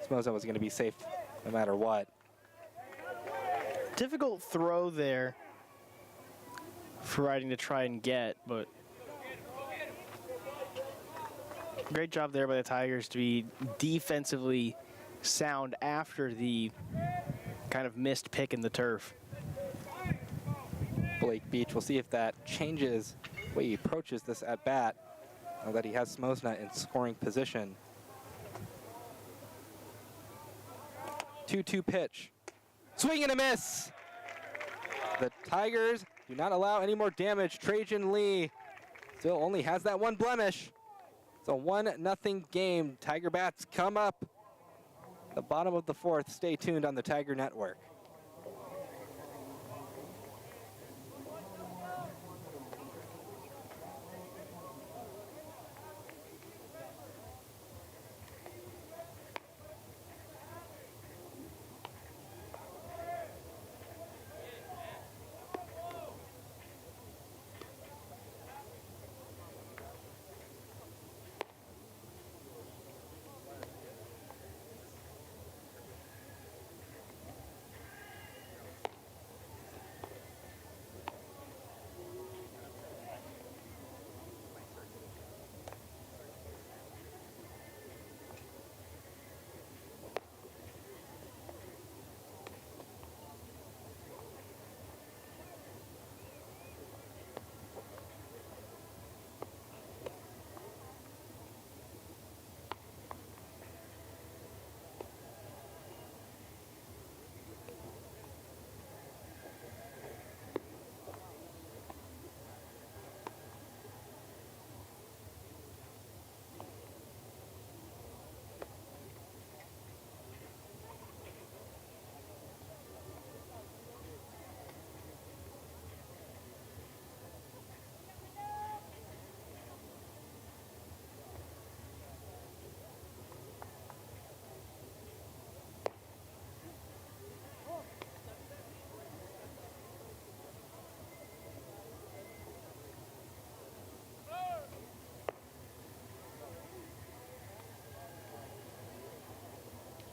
Smosna was going to be safe no matter what. Difficult throw there for Riding to try and get, but great job there by the Tigers to be defensively sound after the kind of missed pick in the turf. Blake Beach, we'll see if that changes the way he approaches this at bat, now that he has Smosna in scoring position. 2-2 pitch. Swing and a miss. The Tigers do not allow any more damage. Trajan Lee still only has that one blemish. It's a 1-0 game. Tiger bats come up. The bottom of the 4th. Stay tuned on the Tiger Network.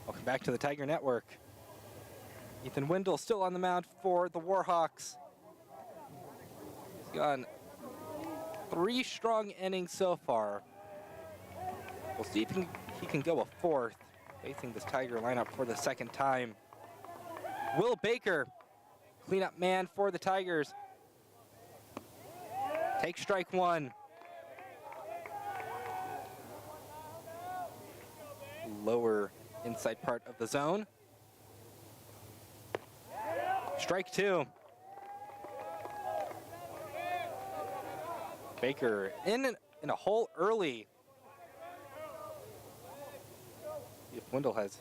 Welcome back to the Tiger Network. Ethan Wendell still on the mound for the Warhawks. He's gone 3 strong innings so far. We'll see if he can go a 4th, facing this Tiger lineup for the 2nd time. Will Baker, cleanup man for the Tigers. Take strike one. Lower inside part of the zone. Strike two. Baker in a hole early. See if Wendell has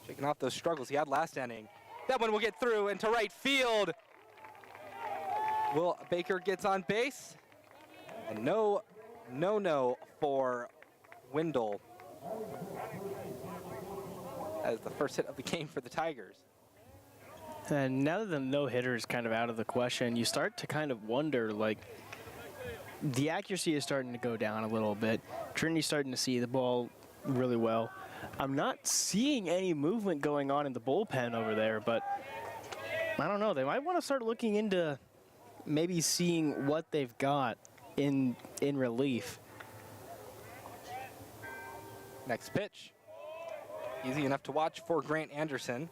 shaken off those struggles he had last inning. That one will get through into right field. Will Baker gets on base. And no for Wendell. As the first hit of the game for the Tigers. And now that the no-hitter is kind of out of the question, you start to kind of wonder, like, the accuracy is starting to go down a little bit. Trinity's starting to see the ball really well. I'm not seeing any movement going on in the bullpen over there, but I don't know. They might want to start looking into maybe seeing what they've got in relief. Next pitch. Easy enough to watch for Grant Anderson.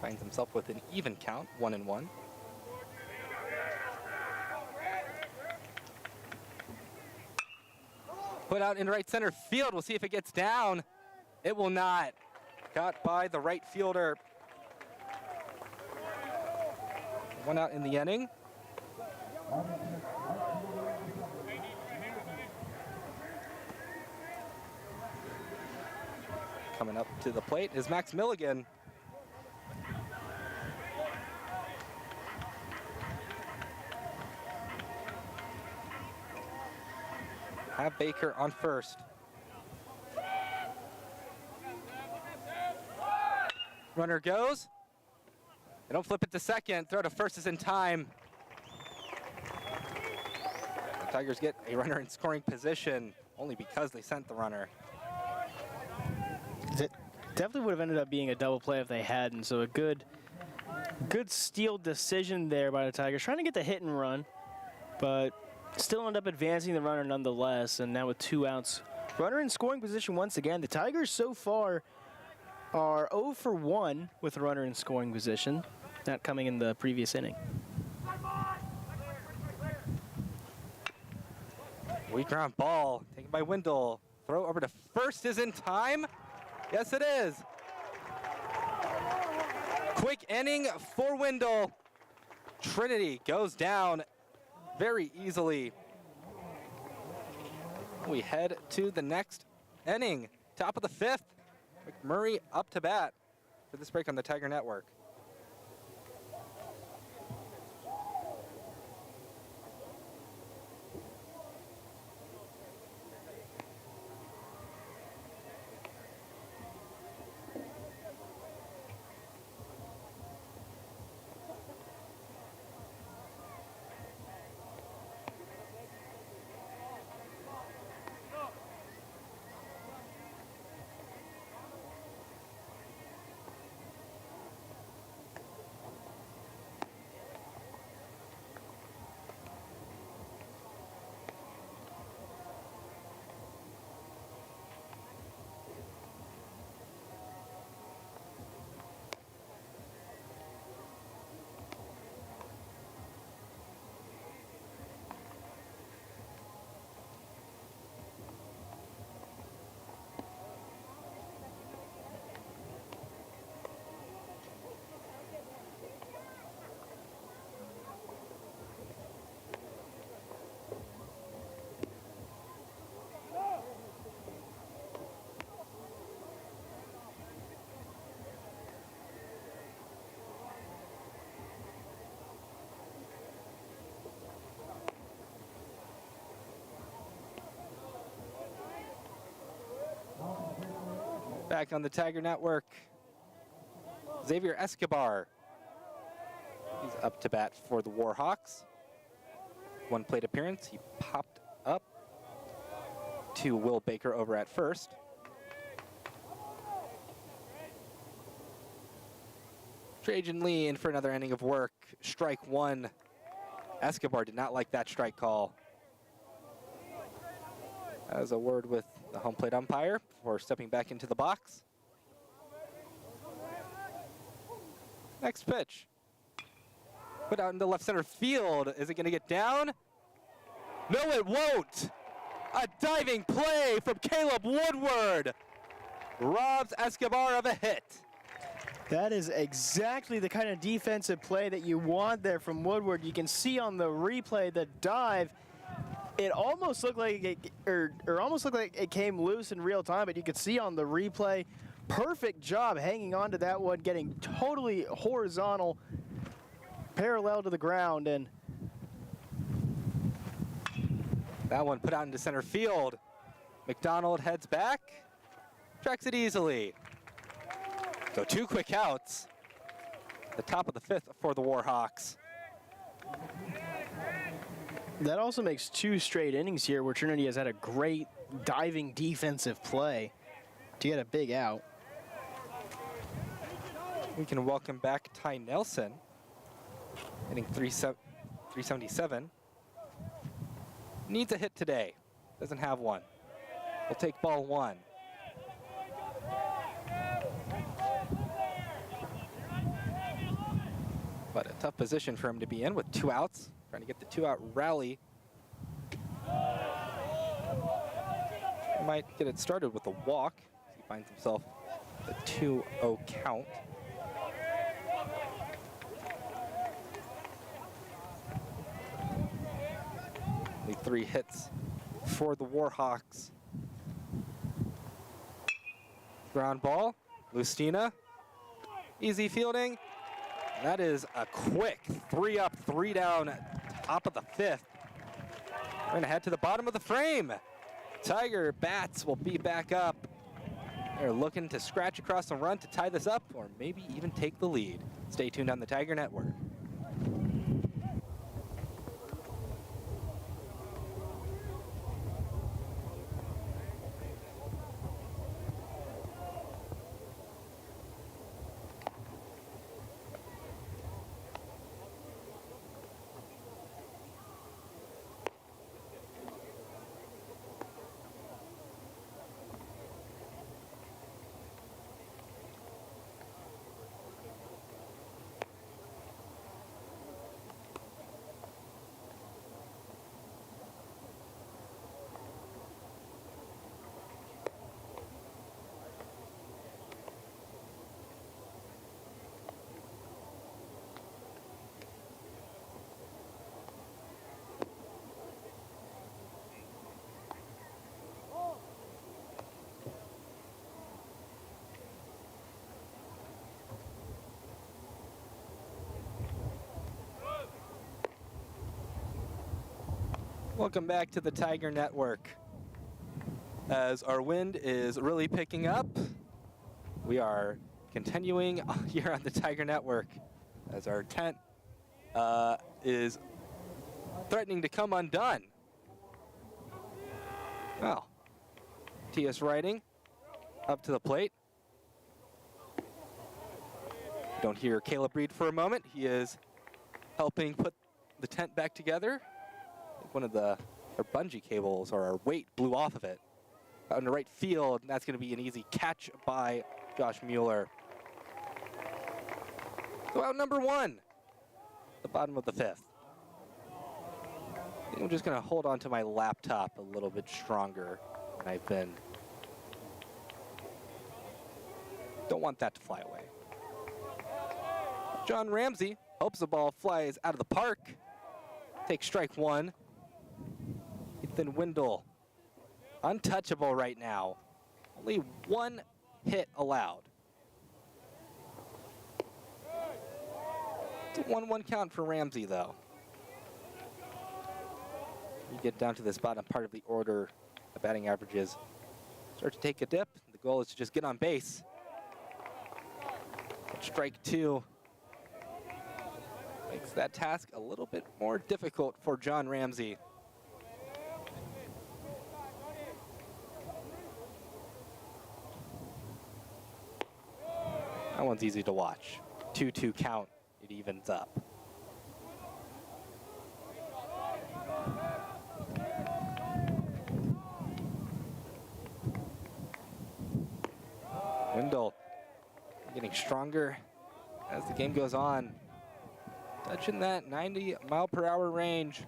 Finds himself with an even count, 1-1. Put out in right center field. We'll see if it gets down. It will not. Caught by the right fielder. One out in the inning. Coming up to the plate is Max Milligan. Have Baker on first. Runner goes. They don't flip it to second. Throw to first is in time. The Tigers get a runner in scoring position only because they sent the runner. It definitely would have ended up being a double play if they hadn't. So a good steal decision there by the Tigers, trying to get the hit and run, but still end up advancing the runner nonetheless. And now with 2 outs, runner in scoring position once again. The Tigers so far are 0 for 1 with a runner in scoring position, not coming in the previous inning. Weak ground ball taken by Wendell. Throw over to first is in time. Yes, it is. Quick inning for Wendell. Trinity goes down very easily. We head to the next inning. Top of the 5th. McMurry up to bat for this break on the Tiger Network. Back on the Tiger Network, Xavier Escobar. He's up to bat for the Warhawks. 1 plate appearance. He popped up to Will Baker over at first. Trajan Lee in for another inning of work. Strike 1. Escobar did not like that strike call. As a word with the home plate umpire before stepping back into the box. Next pitch. Put out into left center field. Is it going to get down? No, it won't. A diving play from Caleb Woodward robs Escobar of a hit. That is exactly the kind of defensive play that you want there from Woodward. You can see on the replay the dive. It almost looked like it came loose in real time, but you could see on the replay, perfect job hanging on to that one, getting totally horizontal, parallel to the ground, and that one put out into center field. McDonald heads back, tracks it easily. So 2 quick outs. The top of the 5th for the Warhawks. that also makes 2 straight innings here where Trinity has had a great diving defensive play to get a big out. We can welcome back Ty Nelson, hitting 377. Needs a hit today. Doesn't have one. We'll take ball 1. But a tough position for him to be in with 2 outs. Trying to get the 2-out rally. Might get it started with a walk. He finds himself a 2-0 count. Only 3 hits for the Warhawks. Ground ball, Lustina, easy fielding. That is a quick 3 up, 3 down, top of the 5th. We're gonna head to the bottom of the frame. Tiger bats will be back up. They're looking to scratch across the run to tie this up or maybe even take the lead. Stay tuned on the Tiger Network. Welcome back to the Tiger Network. As our wind is really picking up, we are continuing here on the Tiger Network as our tent is threatening to come undone. Well, T.S. Riding up to the plate. Don't hear Caleb Reed for a moment. He is helping put the tent back together. One of our bungee cables or our weight blew off of it. Out in the right field, and that's going to be an easy catch by Josh Mueller. So out number 1, the bottom of the 5th. I think I'm just going to hold on to my laptop a little bit stronger than I've been. Don't want that to fly away. John Ramsey hopes the ball flies out of the park. Takes strike 1. Ethan Wendell, untouchable right now. Only 1 hit allowed. It's a 1-1 count for Ramsey, though. You get down to this bottom part of the order, the batting averages start to take a dip. The goal is to just get on base. Strike 2 makes that task a little bit more difficult for John Ramsey. That one's easy to watch. 2-2 count, it evens up. Wendell getting stronger as the game goes on. Touching that 90-mile-per-hour range.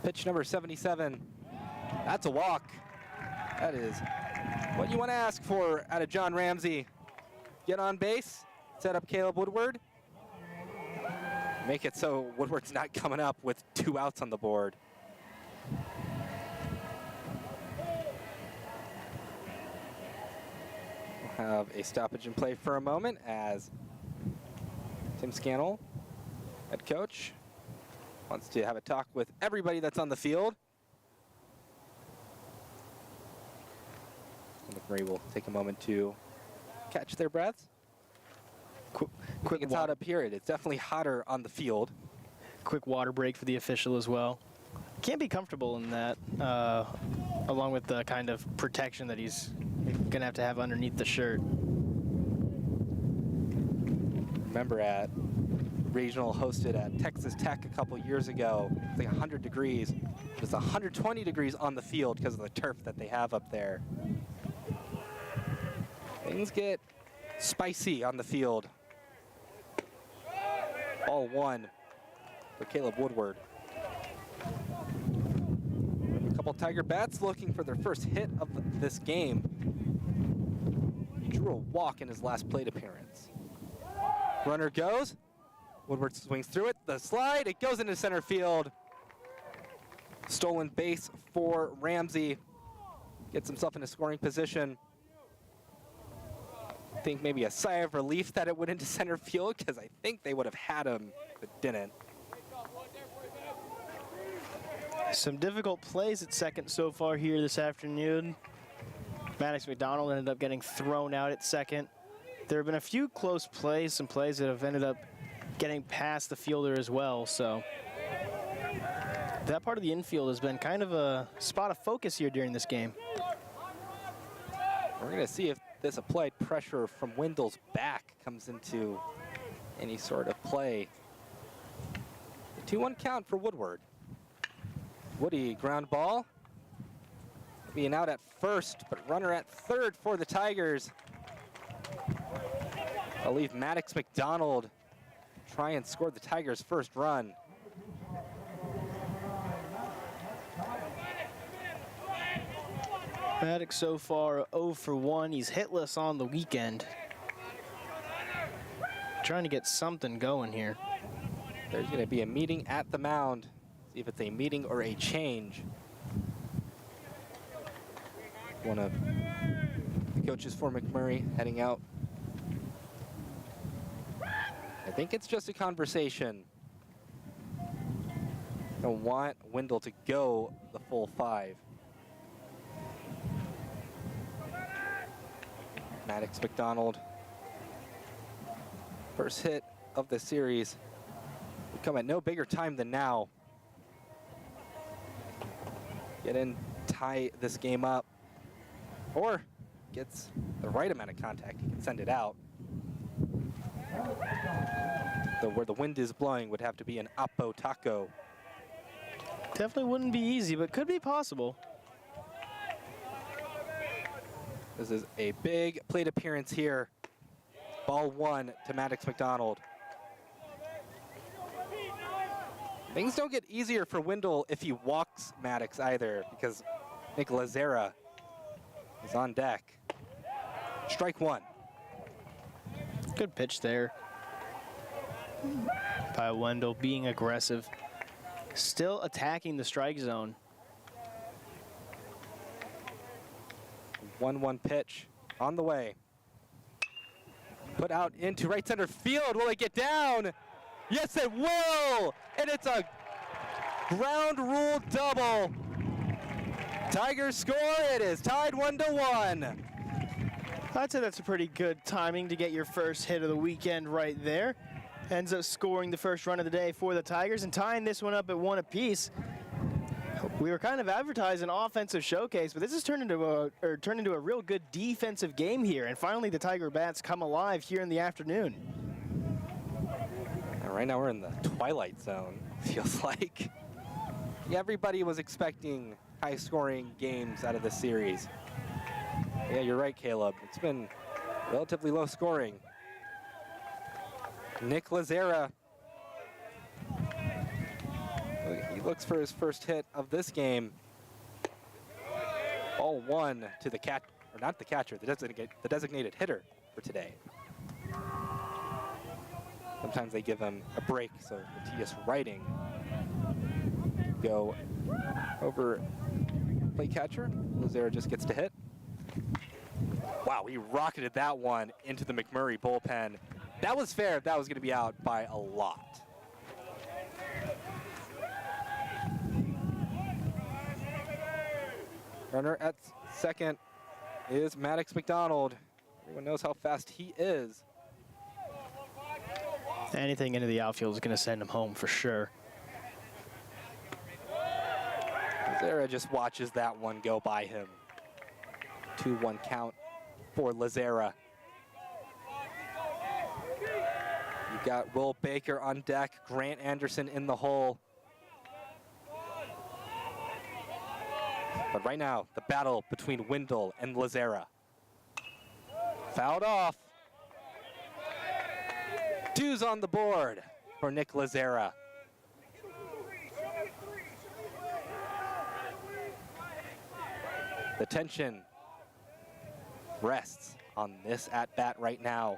Pitch number 77. That's a walk. That is what you want to ask for out of John Ramsey. Get on base, set up Caleb Woodward. Make it so Woodward's not coming up with 2 outs on the board. We'll have a stoppage in play for a moment as Tim Scannell, head coach, wants to have a talk with everybody that's on the field. McMurry will take a moment to catch their breaths. Quick, it's hot up here. It's definitely hotter on the field. Quick water break for the official as well. Can't be comfortable in that, along with the kind of protection that he's going to have underneath the shirt. Remember at regional hosted at Texas Tech a couple years ago, it's like 100 degrees. It was 120 degrees on the field because of the turf that they have up there. Things get spicy on the field. Ball 1 for Caleb Woodward. A couple Tiger bats looking for their first hit of this game. He drew a walk in his last plate appearance. Runner goes. Woodward swings through it. The slide, it goes into center field. Stolen base for Ramsey. Gets himself in a scoring position. I think maybe a sigh of relief that it went into center field because I think they would have had him, but didn't. Some difficult plays at second so far here this afternoon. Maddox McDonald ended up getting thrown out at second. There have been a few close plays, some plays that have ended up getting past the fielder as well, so that part of the infield has been kind of a spot of focus here during this game. We're going to see if this applied pressure from Wendell's back comes into any sort of play. The 2-1 count for Woodward. Woody, ground ball. Being out at first, but runner at third for the Tigers. I'll leave Maddox McDonald try and score the Tigers' first run. Maddox so far 0 for 1. He's hitless on the weekend. Trying to get something going here. There's going to be a meeting at the mound. See if it's a meeting or a change. One of the coaches for McMurry heading out. I think it's just a conversation. I want Wendell to go the full 5. Maddox McDonald, first hit of the series, would come at no bigger time than now. Get in, tie this game up, or gets the right amount of contact, he can send it out. Where the wind is blowing would have to be an Apo Taco. Definitely wouldn't be easy, but could be possible. This is a big plate appearance here. Ball 1 to Maddox McDonald. Things don't get easier for Wendell if he walks Maddox either, because Nick Lazera is on deck. Strike 1. Good pitch there by Wendell, being aggressive. Still attacking the strike zone. 1-1 pitch on the way. Put out into right center field. Will it get down? Yes, it will! And it's a ground rule double. Tigers score. It is tied 1-1. I'd say that's a pretty good timing to get your first hit of the weekend right there. Ends up scoring the first run of the day for the Tigers and tying this one up at 1 apiece. We were kind of advertising an offensive showcase, but this has turned into a real good defensive game here. And finally, the Tiger bats come alive here in the afternoon. And right now we're in the twilight zone, feels like. Everybody was expecting high-scoring games out of this series. Yeah, you're right, Caleb. It's been Relatively low scoring. Nick Lazera. He looks for his first hit of this game. Ball one to the catch, or not the catcher, the designated hitter for today. Sometimes they give him a break, so Matthias Writing go over plate catcher. Lazera just gets to hit. Wow, he rocketed that one into the McMurry bullpen. That was fair if that was going to be out by a lot. Runner at second is Maddox McDonald. Everyone knows how fast he is. Anything into the outfield is going to send him home for sure. Lazera just watches that one go by him. 2-1 count for Lazera. You've got Will Baker on deck, Grant Anderson in the hole. But right now, the battle between Wendell and Lazera. Fouled off. 2's on the board for Nick Lazera. The tension rests on this at-bat right now.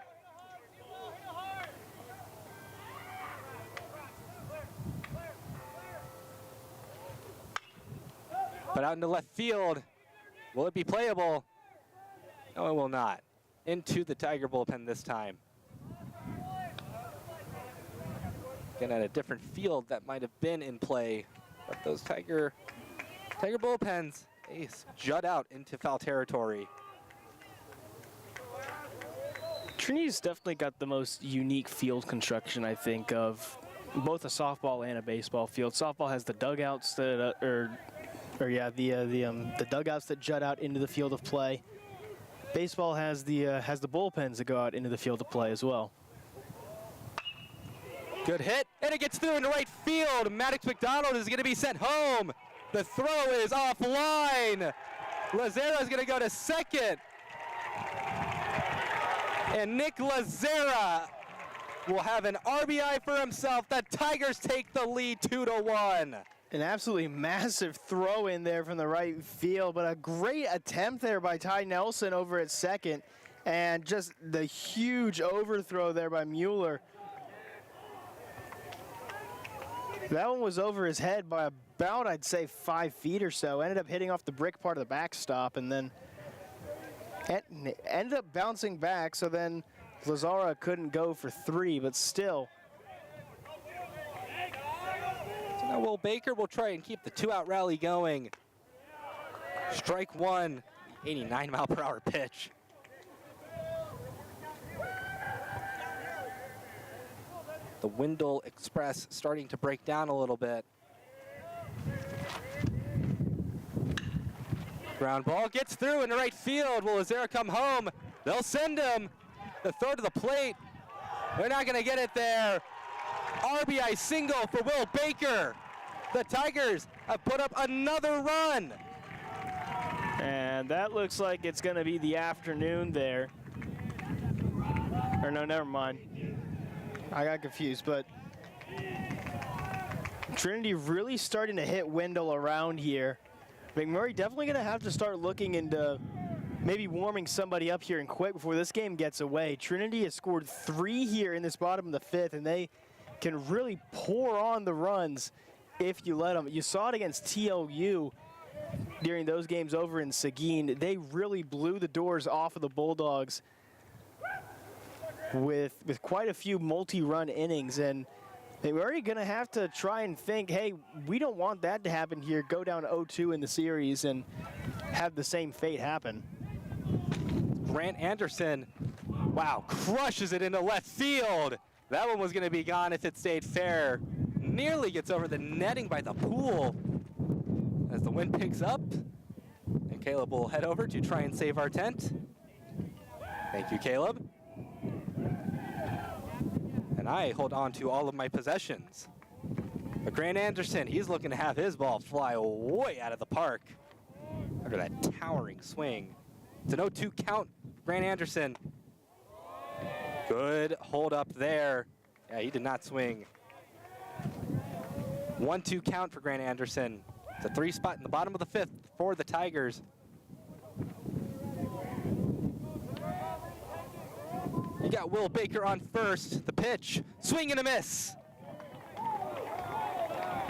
But out into left field, will it be playable? No, it will not. Into the Tiger bullpen this time. Again, at a different field that might have been in play, but those Tiger bullpens, they jut out into foul territory. Trinity's definitely got the most unique field construction, I think, of both a softball and a baseball field. Softball has the dugouts that, the dugouts that jut out into the field of play. Baseball has the bullpens that go out into the field of play as well. Good hit, and it gets through into right field. Maddox McDonald is going to be sent home. The throw is offline. Lazera is going to go to second. And Nick Lazera will have an RBI for himself. The Tigers take the lead 2-1. An absolutely massive throw in there from the right field, but a great attempt there by Ty Nelson over at second. And just the huge overthrow there by Mueller. That one was over his head by about, I'd say, 5 feet or so. Ended up hitting off the brick part of the backstop and then ended up bouncing back. So then Lazara couldn't go for 3, but still. So now Will Baker will try and keep the 2-out rally going. Strike one, 89-mile-per-hour pitch. The Wendell Express starting to break down a little bit. Ground ball gets through into right field. Will Lazera come home? They'll send him. The throw to the plate. They're not going to get it there. RBI single for Will Baker. The Tigers have put up another run. And that looks like it's going to be the afternoon there. Or no, never mind. I got confused, but Trinity really starting to hit Wendell around here. McMurry definitely going to have to start looking into maybe warming somebody up here and quick before this game gets away. Trinity has scored 3 here in this bottom of the 5th, and they can really pour on the runs if you let them. You saw it against TLU during those games over in Seguin. They really blew the doors off of the Bulldogs with quite a few multi-run innings, and they're already going to have to try and think, hey, we don't want that to happen here, go down 0-2 in the series and have the same fate happen. Grant Anderson, wow, crushes it into left field. That one was going to be gone if it stayed fair. Nearly gets over the netting by the pool as the wind picks up. And Caleb will head over to try and save our tent. Thank you, Caleb. And I hold on to all of my possessions. But Grant Anderson, he's looking to have his ball fly way out of the park after that towering swing. It's an 0-2 count, Grant Anderson. Good hold up there. Yeah, he did not swing. 1-2 count for Grant Anderson. It's a 3 spot in the bottom of the 5th for the Tigers. You got Will Baker on first. The pitch, swing and a miss.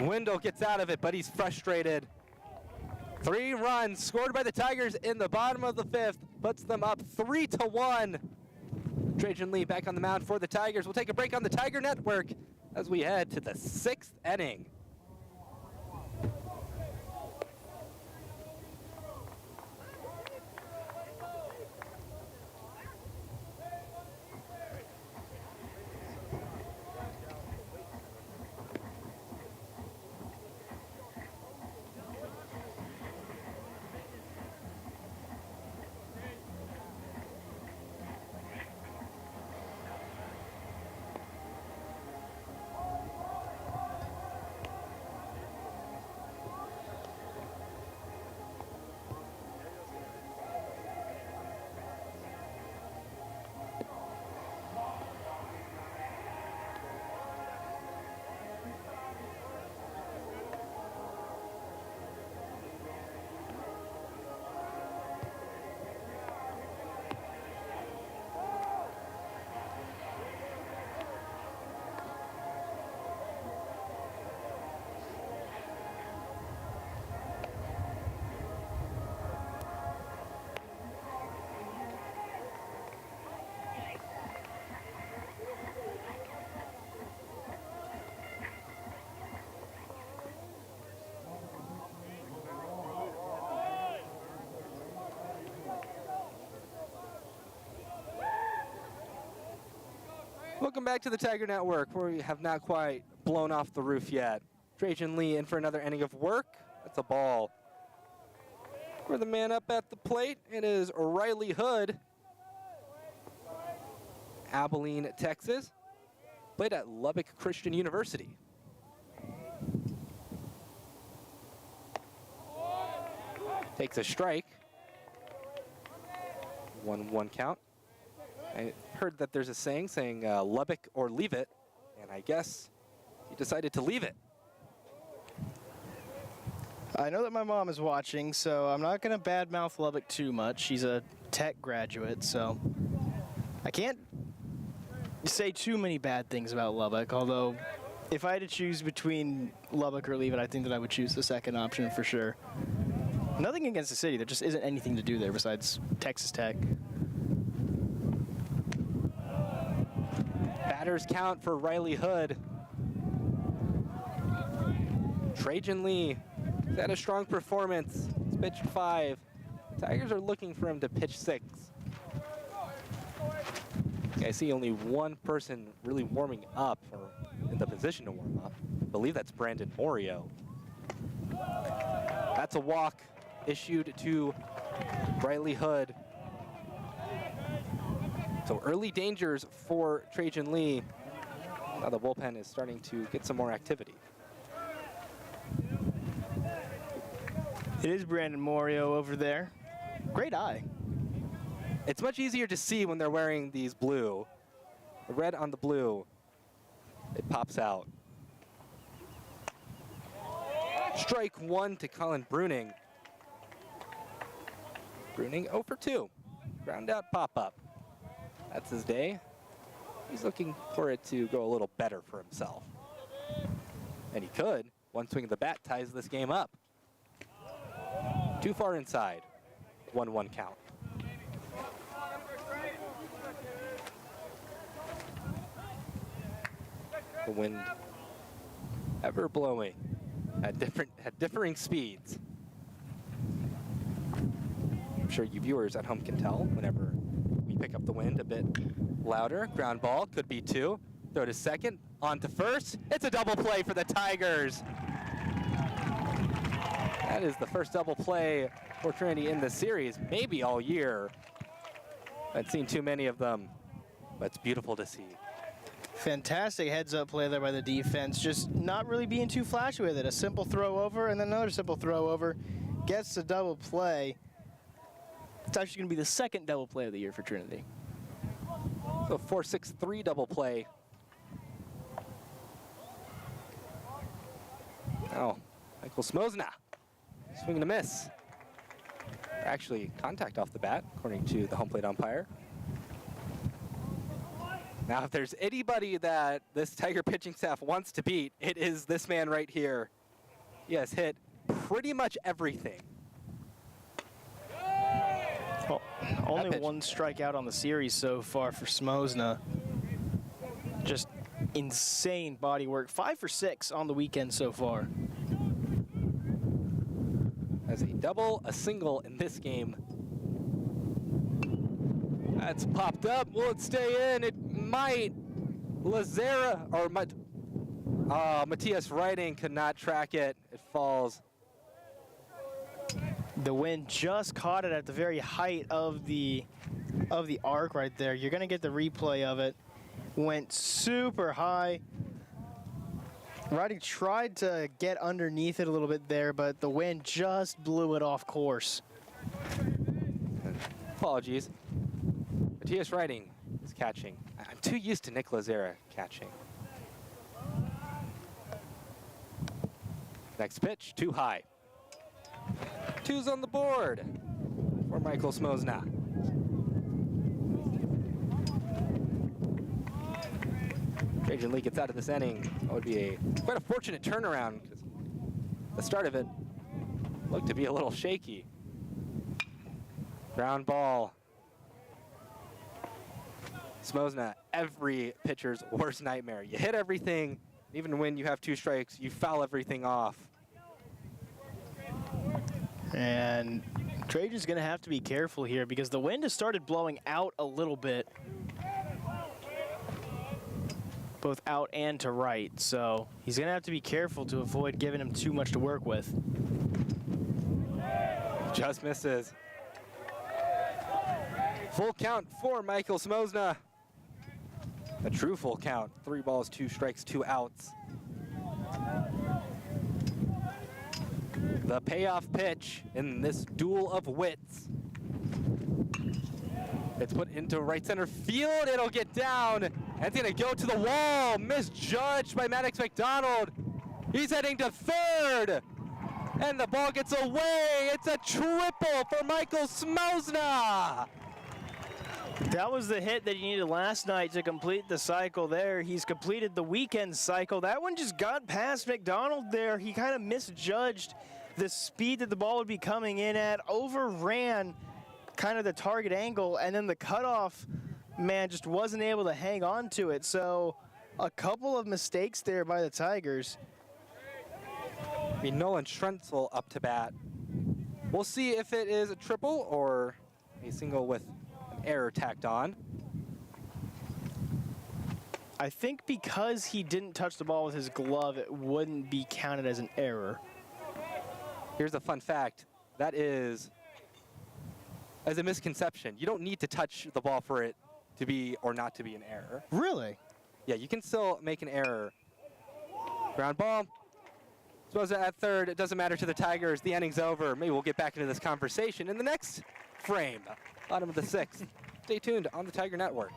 Wendell gets out of it, but he's frustrated. 3 runs scored by the Tigers in the bottom of the 5th, puts them up 3-1. Trajan Lee back on the mound for the Tigers. We'll take a break on the Tiger Network as we head to the 6th inning. Welcome back to the Tiger Network, where we have not quite blown off the roof yet. Trajan Lee in for another inning of work. That's a ball. For the man up at the plate, it is Riley Hood. Abilene, Texas. Played at Lubbock Christian University. Takes a strike. 1-1 count. I heard that there's a saying Lubbock or leave it, and I guess he decided to leave it. I know that my mom is watching, so I'm not going to badmouth Lubbock too much. She's a tech graduate, so I can't say too many bad things about Lubbock, although if I had to choose between Lubbock or leave it, I think that I would choose the second option for sure. Nothing against the city. There just isn't anything to do there besides Texas Tech. Batters count for Riley Hood. Trajan Lee had a strong performance. He's pitched 5. Tigers are looking for him to pitch 6. I see only one person really warming up, or in the position to warm up. I believe that's Brandon Morio. That's a walk issued to Riley Hood. So early dangers for Trajan Lee. Now the bullpen is starting to get some more activity. It is Brandon Morio over there. Great eye. It's much easier to see when they're wearing these blue. The red on the blue, it pops out. Strike 1 to Colin Bruning. Bruning 0 for 2. Ground out pop-up. That's his day. He's looking for it to go a little better for himself. And he could. One swing of the bat ties this game up. Too far inside. 1-1 count. The wind ever blowing at differing speeds. I'm sure you viewers at home can tell whenever we pick up the wind a bit louder. Ground ball, could be 2. Throw to second, on to first. It's a double play for the Tigers. That is the first double play for Trinity in the series, maybe all year. I've seen too many of them, but it's beautiful to see. Fantastic heads-up play there by the defense. Just not really being too flashy with it. A simple throw over and then another simple throw over. Gets the double play. It's actually going to be the second double play of the year for Trinity. So So 4-6-3 double play. Oh, Michael Smosna. Swing and a miss. Actually, contact off the bat, according to the home plate umpire. Now, if there's anybody that this Tiger pitching staff wants to beat, it is this man right here. He has hit pretty much everything. Well, only one strikeout on the series so far for Smosna. Just insane body work. 5 for 6 on the weekend so far. As a double, a single in this game. That's popped up. Will it stay in? It might. Lazera, or Matthias Riding could not track it. It falls. The wind just caught it at the very height of the arc right there. You're gonna get the replay of it. Went super high. Riding tried to get underneath it a little bit there, but the wind just blew it off course. Apologies. Matthias Riding is catching. I'm too used to Nick Lazera catching. Next pitch, too high. 2's on the board for Michael Smosna. Trajan Lee gets out of this inning. That would be quite a fortunate turnaround, because the start of it looked to be a little shaky. Ground ball. Smosna, every pitcher's worst nightmare. You hit everything, even when you have 2 strikes, you foul everything off. And Trajan's going to have to be careful here because the wind has started blowing out a little bit. Both out and to right, so he's going to have to be careful to avoid giving him too much to work with. Just misses. Full count for Michael Smosna. A true full count. 3 balls, 2 strikes, 2 outs. The payoff pitch in this duel of wits. It's put into right center field. It'll get down. And it's going to go to the wall. Misjudged by Maddox McDonald. He's heading to third. And the ball gets away. It's a triple for Michael Smosna. That was the hit that he needed last night to complete the cycle there. He's completed the weekend cycle. That one just got past McDonald there. He kind of misjudged the speed that the ball would be coming in at, overran kind of the target angle, and then the cutoff man just wasn't able to hang on to it. So a couple of mistakes there by the Tigers. I mean, Nolan Schrenzel up to bat. We'll see if it is a triple or a single with an error tacked on. I think because he didn't touch the ball with his glove, it wouldn't be counted as an error. Here's a fun fact. That is as a misconception. You don't need to touch the ball for it to be or not to be an error. Really? Yeah, you can still make an error. Ground ball. Suppose at third, it doesn't matter to the Tigers. The inning's over. Maybe we'll get back into this conversation in the next frame. Bottom of the 6th. Stay tuned on the Tiger Network.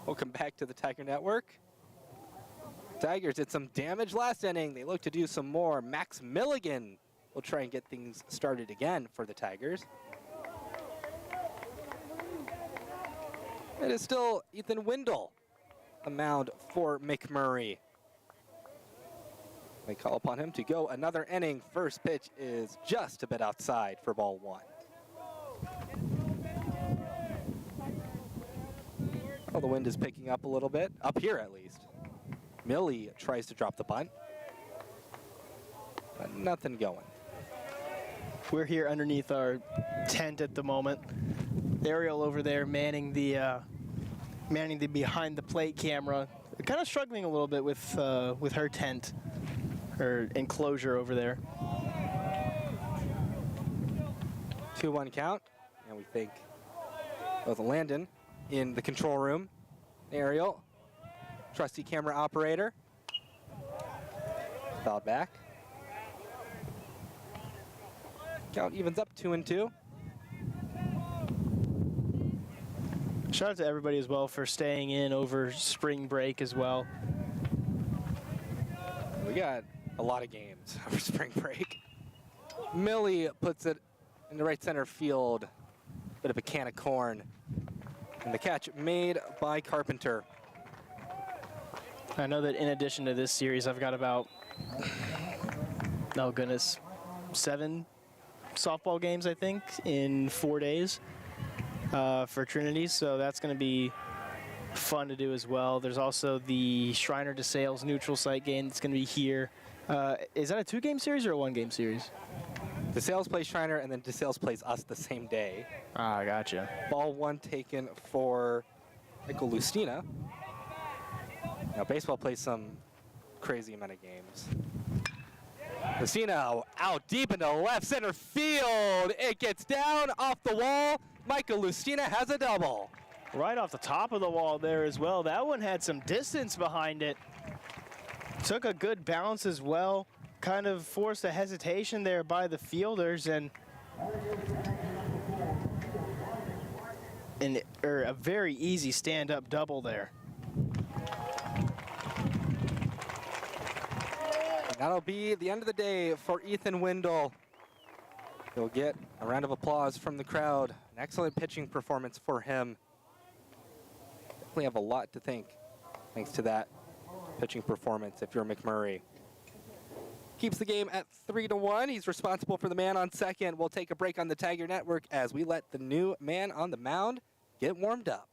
Welcome back to the Tiger Network. Tigers did some damage last inning. They look to do some more. Max Milligan will try and get things started again for the Tigers. It is still Ethan Wendell, the mound for McMurray. They call upon him to go another inning. First pitch is just a bit outside for ball one. Well, the wind is picking up a little bit, up here at least. Millie tries to drop the bunt, but nothing going. We're here underneath our tent at the moment. Ariel over there manning the behind the plate camera, kind of struggling a little bit with her tent, her enclosure over there. 2-1 count, and we think both Landon in the control room. Ariel, trusty camera operator, fouled back. Count evens up 2-2. Shout out to everybody as well for staying in over spring break as well. We got a lot of games over spring break. Millie puts it in the right center field. Bit of a can of corn. And the catch made by Carpenter. I know that in addition to this series, I've got about, oh goodness, 7 softball games, I think, in 4 days for Trinity. So that's going to be fun to do as well. There's also the Shriner DeSales neutral site game that's going to be here. Is that a 2-game series or a 1-game series? DeSales plays Shriner, and then DeSales plays us the same day. Ah, gotcha. Ball one taken for Michael Lustina. Now, baseball plays some crazy amount of games. Lustina out deep into left center field. It gets down off the wall. Michael Lustina has a double. Right off the top of the wall there as well. That one had some distance behind it. Took a good bounce as well. Kind of forced a hesitation there by the fielders, and a very easy stand-up double there. And that'll be the end of the day for Ethan Wendell. He'll get a round of applause from the crowd. An excellent pitching performance for him. Definitely have a lot to thanks to that pitching performance if you're McMurray. Keeps the game at 3-1. He's responsible for the man on second. We'll take a break on the Tiger Network as we let the new man on the mound get warmed up.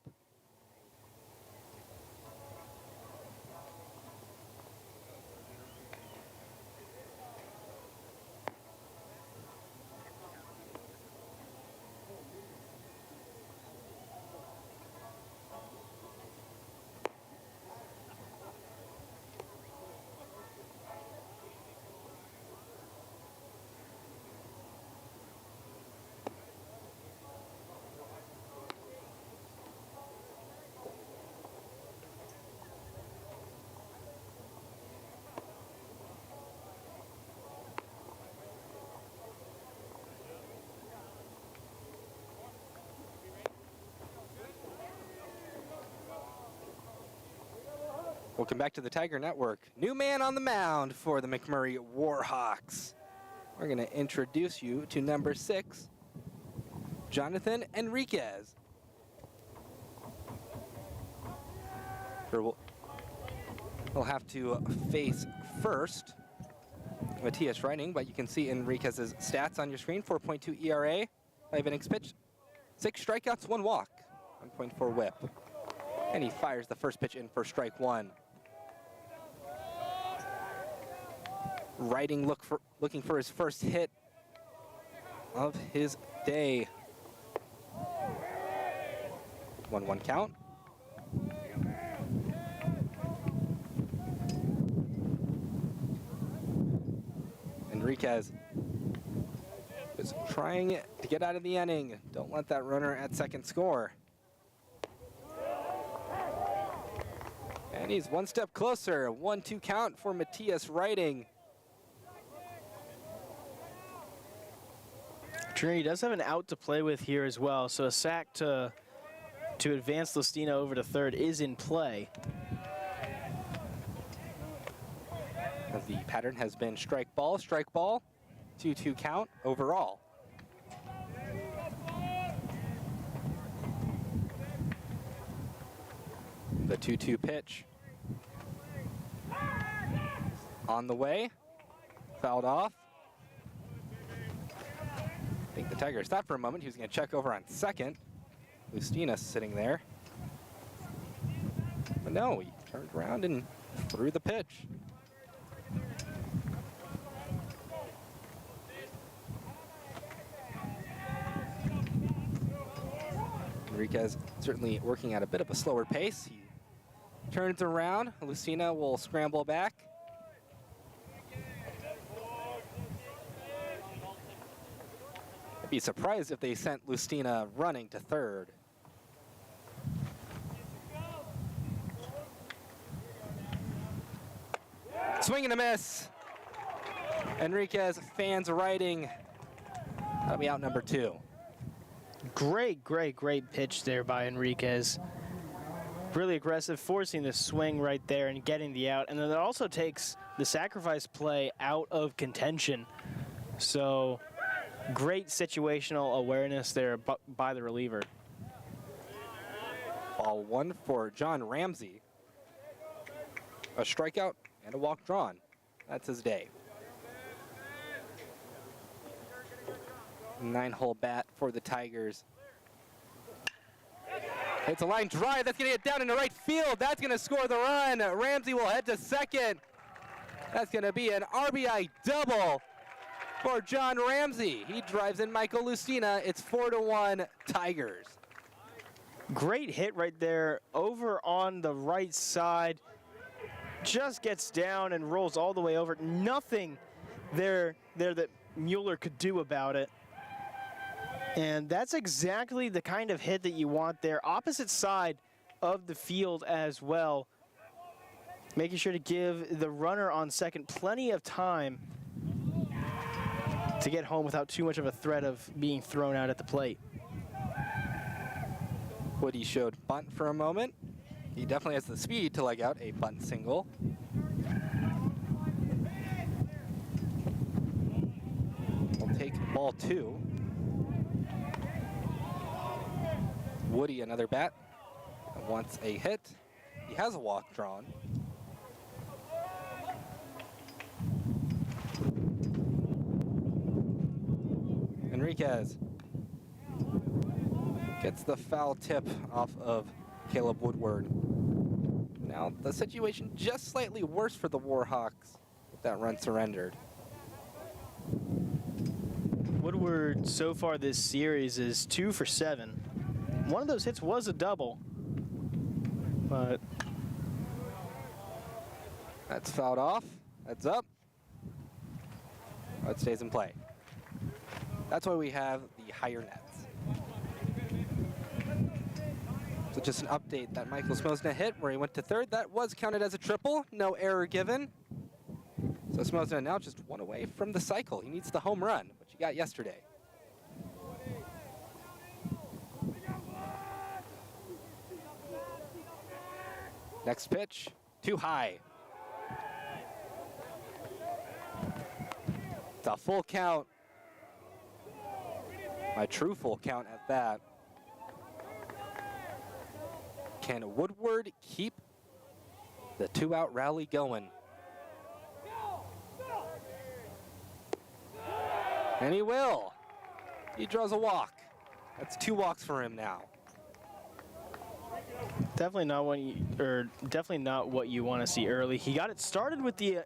Welcome back to the Tiger Network. New man on the mound for the McMurray Warhawks. We're going to introduce you to number 6, Jonathan Enriquez. We'll have to face first Matias Reining, but you can see Enriquez's stats on your screen. 4.2 ERA, 5 innings pitched, 6 strikeouts, 1 walk, 1.4 whip. And he fires the first pitch in for strike 1. Reining looking for his first hit of his day. 1-1 count. Enriquez is trying to get out of the inning. Don't let that runner at second score. And he's one step closer. 1-2 count for Matias Reining. Trinity does have an out to play with here as well, so a sack to to advance Lustina over to third is in play. The pattern has been strike ball, 2-2 count overall. The 2-2 pitch. On the way, fouled off. I think the Tiger stopped for a moment. He was going to check over on second. Lustina sitting there. But no, he turned around and threw the pitch. Enriquez certainly working at a bit of a slower pace. He turns around. Lustina will scramble back. I'd be surprised if they sent Lustina running to third. Swing and a miss. Enriquez fans riding. That'll be out number 2. Great pitch there by Enriquez. Really aggressive, forcing the swing right there and getting the out. And then it also takes the sacrifice play out of contention. So great situational awareness there by the reliever. Ball 1 for John Ramsey. A strikeout and a walk drawn. That's his day. 9-hole bat for the Tigers. It's a line drive. That's going to get down into right field. That's going to score the run. Ramsey will head to second. That's going to be an RBI double for John Ramsey. He drives in Michael Lustina. It's 4-1 Tigers. Great hit right there over on the right side. Just gets down and rolls all the way over. Nothing there that Mueller could do about it. And that's exactly the kind of hit that you want there. Opposite side of the field as well. Making sure to give the runner on second plenty of time to get home without too much of a threat of being thrown out at the plate. Woody showed bunt for a moment. He definitely has the speed to leg out a bunt single. We'll take ball 2. Woody, another bat, wants a hit. He has a walk drawn. Enriquez gets the foul tip off of Caleb Woodward. Now the situation just slightly worse for the Warhawks with that run surrendered. Woodward so far this series is 2 for 7. One of those hits was a double, but that's fouled off. Heads up. It stays in play. That's why we have the higher nets. So just an update that Michael Smosna hit where he went to third. That was counted as a triple. No error given. So Smosna now just 1 away from the cycle. He needs the home run, which he got yesterday. Next pitch, too high. It's a full count. A true full count at that. Can Woodward keep the 2-out rally going? And he will. He draws a walk. That's 2 walks for him now. definitely not what you want to see early. He got it started with the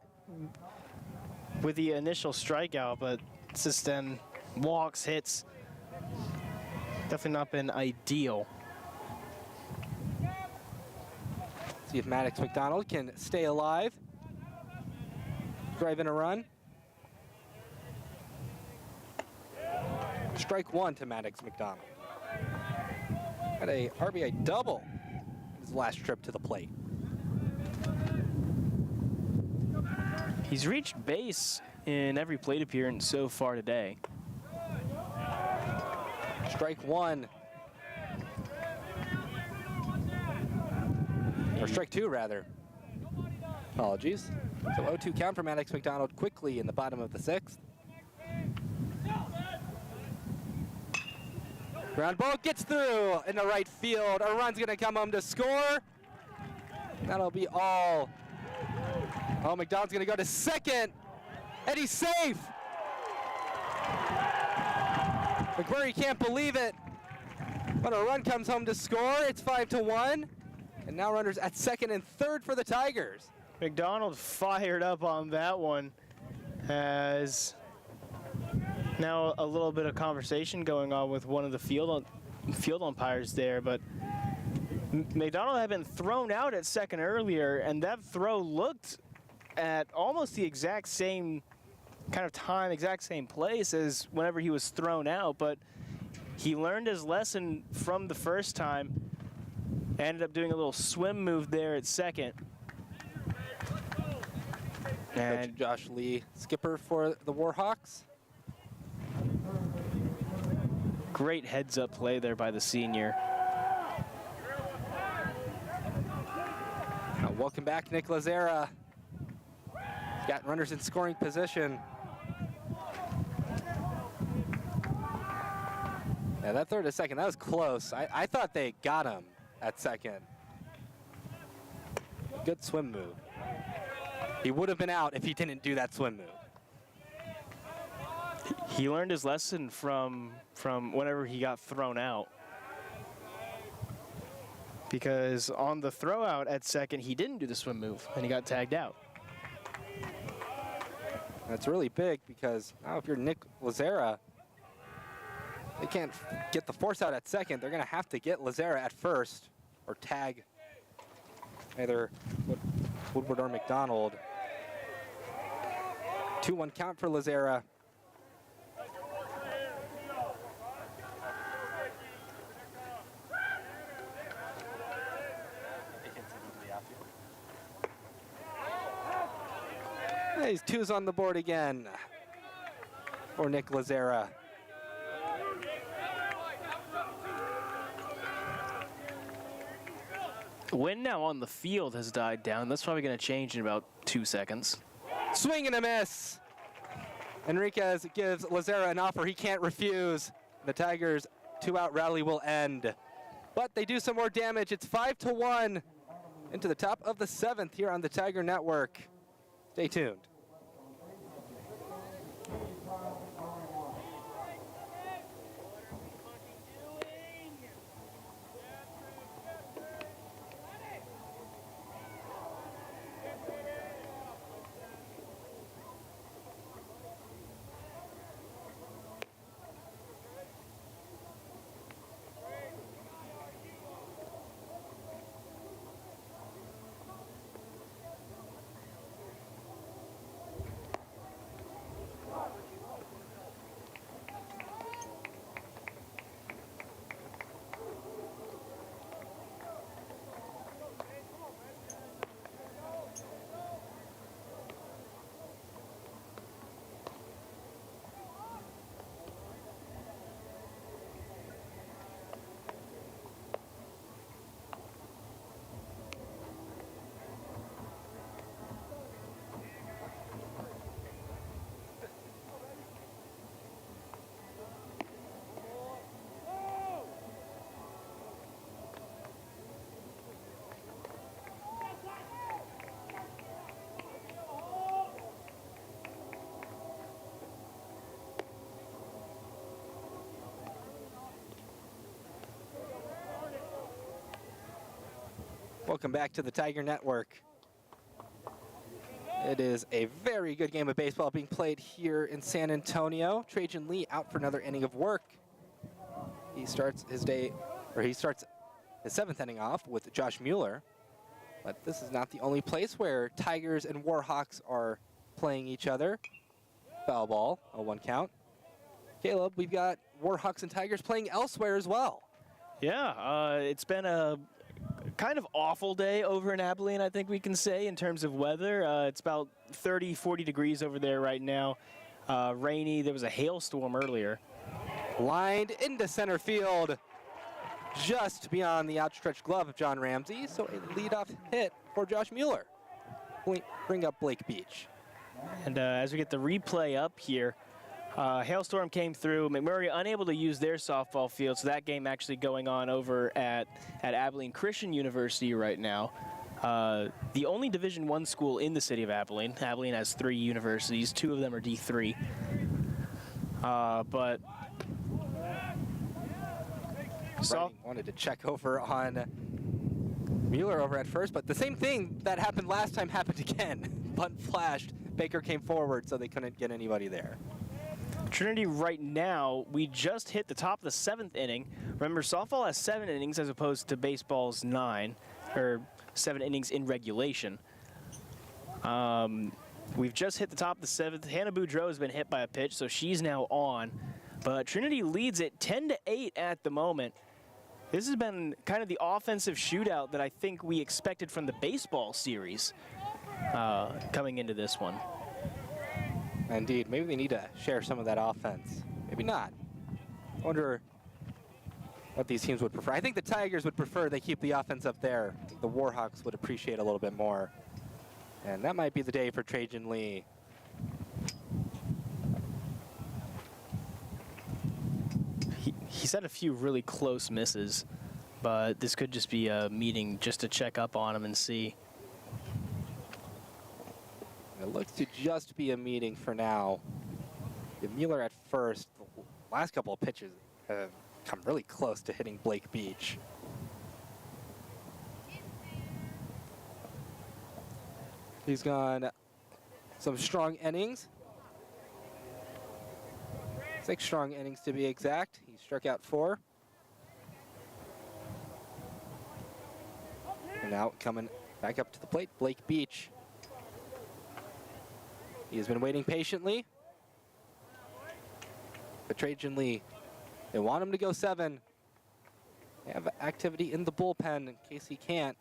initial strikeout, but since then, walks, hits, definitely not been ideal. See if Maddox McDonald can stay alive. Drive in a run. Strike 1 to Maddox McDonald. Had a RBI double his last trip to the plate. He's reached base in every plate appearance so far today. Strike 1. Or strike two, rather. Apologies. So 0-2 count for Maddox McDonald quickly in the bottom of the 6th. Ground ball gets through in the right field. A run's going to come home to score. That'll be all. Oh, McDonald's going to go to second, and he's safe. McMurray can't believe it. But a run comes home to score. It's 5-1. And now runners at second and third for the Tigers. McDonald fired up on that one, as now a little bit of conversation going on with one of the field umpires there, but McDonald had been thrown out at second earlier, and that throw looked at almost the exact same kind of time, exact same place as whenever he was thrown out, but he learned his lesson from the first time, ended up doing a little swim move there at second. And Coach Josh Lee, skipper for the Warhawks. great heads-up play there by the senior. Welcome back, Nick Lazera. Got runners in scoring position. Yeah, that third to second, that was close. I thought they got him at second. Good swim move. He would have been out if he didn't do that swim move. He learned his lesson from whenever he got thrown out. Because on the throw out at second, he didn't do the swim move, and he got tagged out. That's really big because now if you're Nick Lazera, they can't get the force out at second. They're going to have to get Lazera at first or tag either Woodward or McDonald. 2-1 count for Lazera. He's twos on the board again for Nick Lazera. Wind now on the field has died down. That's probably going to change in about 2 seconds. Swing and a miss. Enriquez gives Lazera an offer he can't refuse. The Tigers' two-out rally will end. But they do some more damage. It's 5-1 into the top of the 7th here on the Tiger Network. Stay tuned. Welcome back to the Tiger Network. It is a very good game of baseball being played here in San Antonio. Trajan Lee out for another inning of work. He starts his 7th inning off with Josh Mueller. But this is not the only place where Tigers and Warhawks are playing each other. Foul ball, a 1 count. Caleb, we've got Warhawks and Tigers playing elsewhere as well. Yeah, it's been a kind of awful day over in Abilene, I think we can say, in terms of weather. It's about 30, 40 degrees over there right now. Rainy. There was a hailstorm earlier. Lined into center field. just beyond the outstretched glove of John Ramsey, so a leadoff hit for Josh Mueller. Bring up Blake Beach. And as we get the replay up here, hailstorm came through. McMurry unable to use their softball field, so that game actually going on over at Abilene Christian University right now. The only Division I school in the city of Abilene. Abilene has 3 universities. 2 of them are D3. But wanted to check over on Mueller over at first, but the same thing that happened last time happened again. Bunt flashed. Baker came forward, so they couldn't get anybody there. Trinity right now, we just hit the top of the 7th inning. Remember, softball has 7 innings as opposed to baseball's 9, or 7 innings in regulation. We've just hit the top of the 7th. Hannah Boudreau has been hit by a pitch, so she's now on. But Trinity leads it 10-8 at the moment. This has been kind of the offensive shootout that I think we expected from the baseball series coming into this one. Indeed, maybe they need to share some of that offense. Maybe not. I wonder what these teams would prefer. I think the Tigers would prefer they keep the offense up there. I think the Warhawks would appreciate a little bit more. And that might be the day for Trajan Lee. He's had a few really close misses, but this could just be a meeting just to check up on him and see. It looks to just be a meeting for now. Mueller at first. The last couple of pitches have come really close to hitting Blake Beach. He's gone some strong innings. 6 strong innings to be exact. He struck out 4. And now coming back up to the plate, Blake Beach. He has been waiting patiently. But Trajan Lee, they want him to go 7. They have activity in the bullpen in case he can't.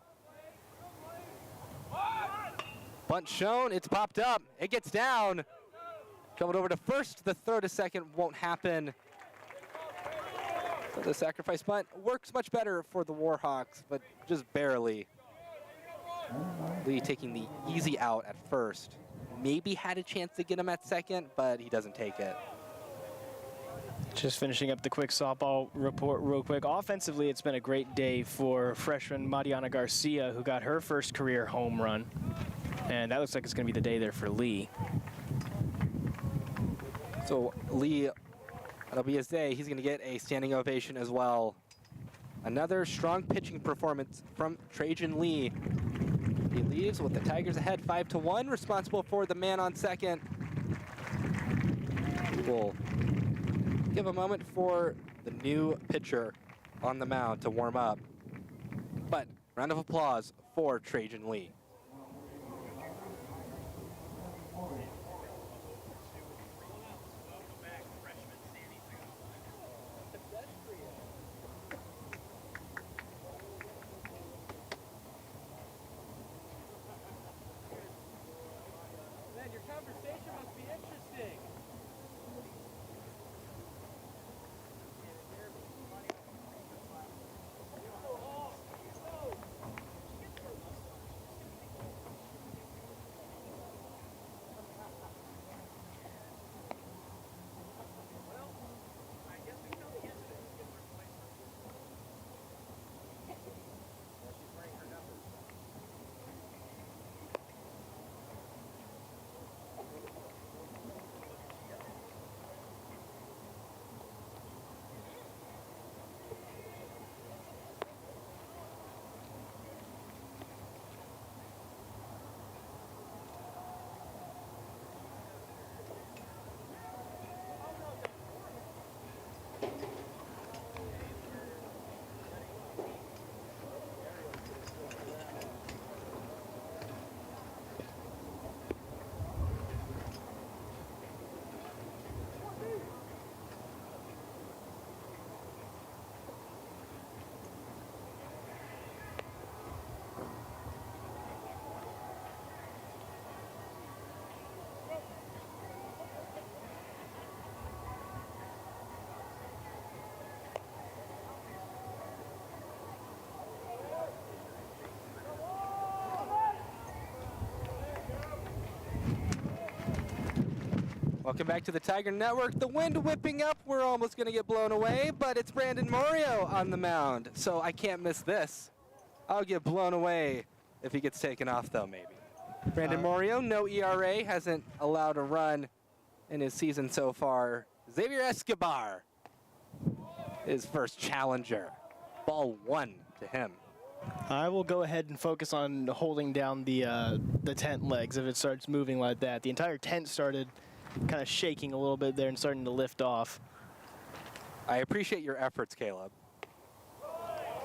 Bunt shown, it's popped up, it gets down. Coming over to first, the throw to second won't happen. So the sacrifice bunt works much better for the Warhawks, but just barely. Lee taking the easy out at first. Maybe had a chance to get him at second, but he doesn't take it. Just finishing up the quick softball report real quick. Offensively, it's been a great day for freshman Mariana Garcia, who got her first career home run. And that looks like it's going to be the day there for Lee. So Lee, that'll be his day. He's going to get a standing ovation as well. Another strong pitching performance from Trajan Lee. He leaves with the Tigers ahead 5-1, responsible for the man on second. We'll give a moment for the new pitcher on the mound to warm up. But round of applause for Trajan Lee. Welcome back to the Tiger Network. The wind whipping up. We're almost going to get blown away, but it's Brandon Mario on the mound, so I can't miss this. I'll get blown away if he gets taken off, though, maybe. Brandon Mario, no ERA, hasn't allowed a run in his season so far. Xavier Escobar, his first challenger. Ball 1 to him. I will go ahead and focus on holding down the tent legs if it starts moving like that. The entire tent started kind of shaking a little bit there and starting to lift off. I appreciate your efforts, Caleb.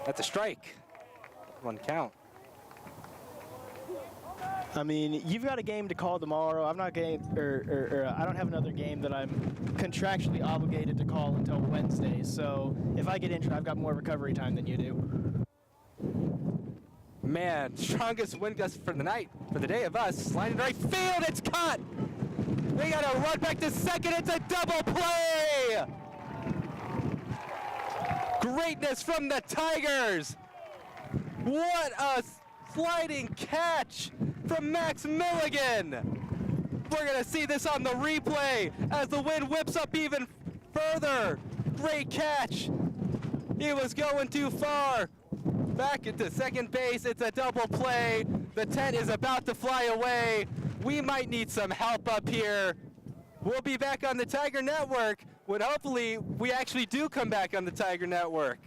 That's a strike. 1 count. I mean, you've got a game to call tomorrow. I'm not getting, I don't have another game that I'm contractually obligated to call until Wednesday. So if I get injured, I've got more recovery time than you do. Man, strongest wind gust for the night, for the day of us. Sliding to right field, it's caught. They got to run back to second. It's a double play. Greatness from the Tigers. What a sliding catch from Max Milligan. We're going to see this on the replay as the wind whips up even further. Great catch. He was going too far. Back into second base. It's a double play. The tent is about to fly away. We might need some help up here. We'll be back on the Tiger Network when hopefully we actually do come back on the Tiger Network.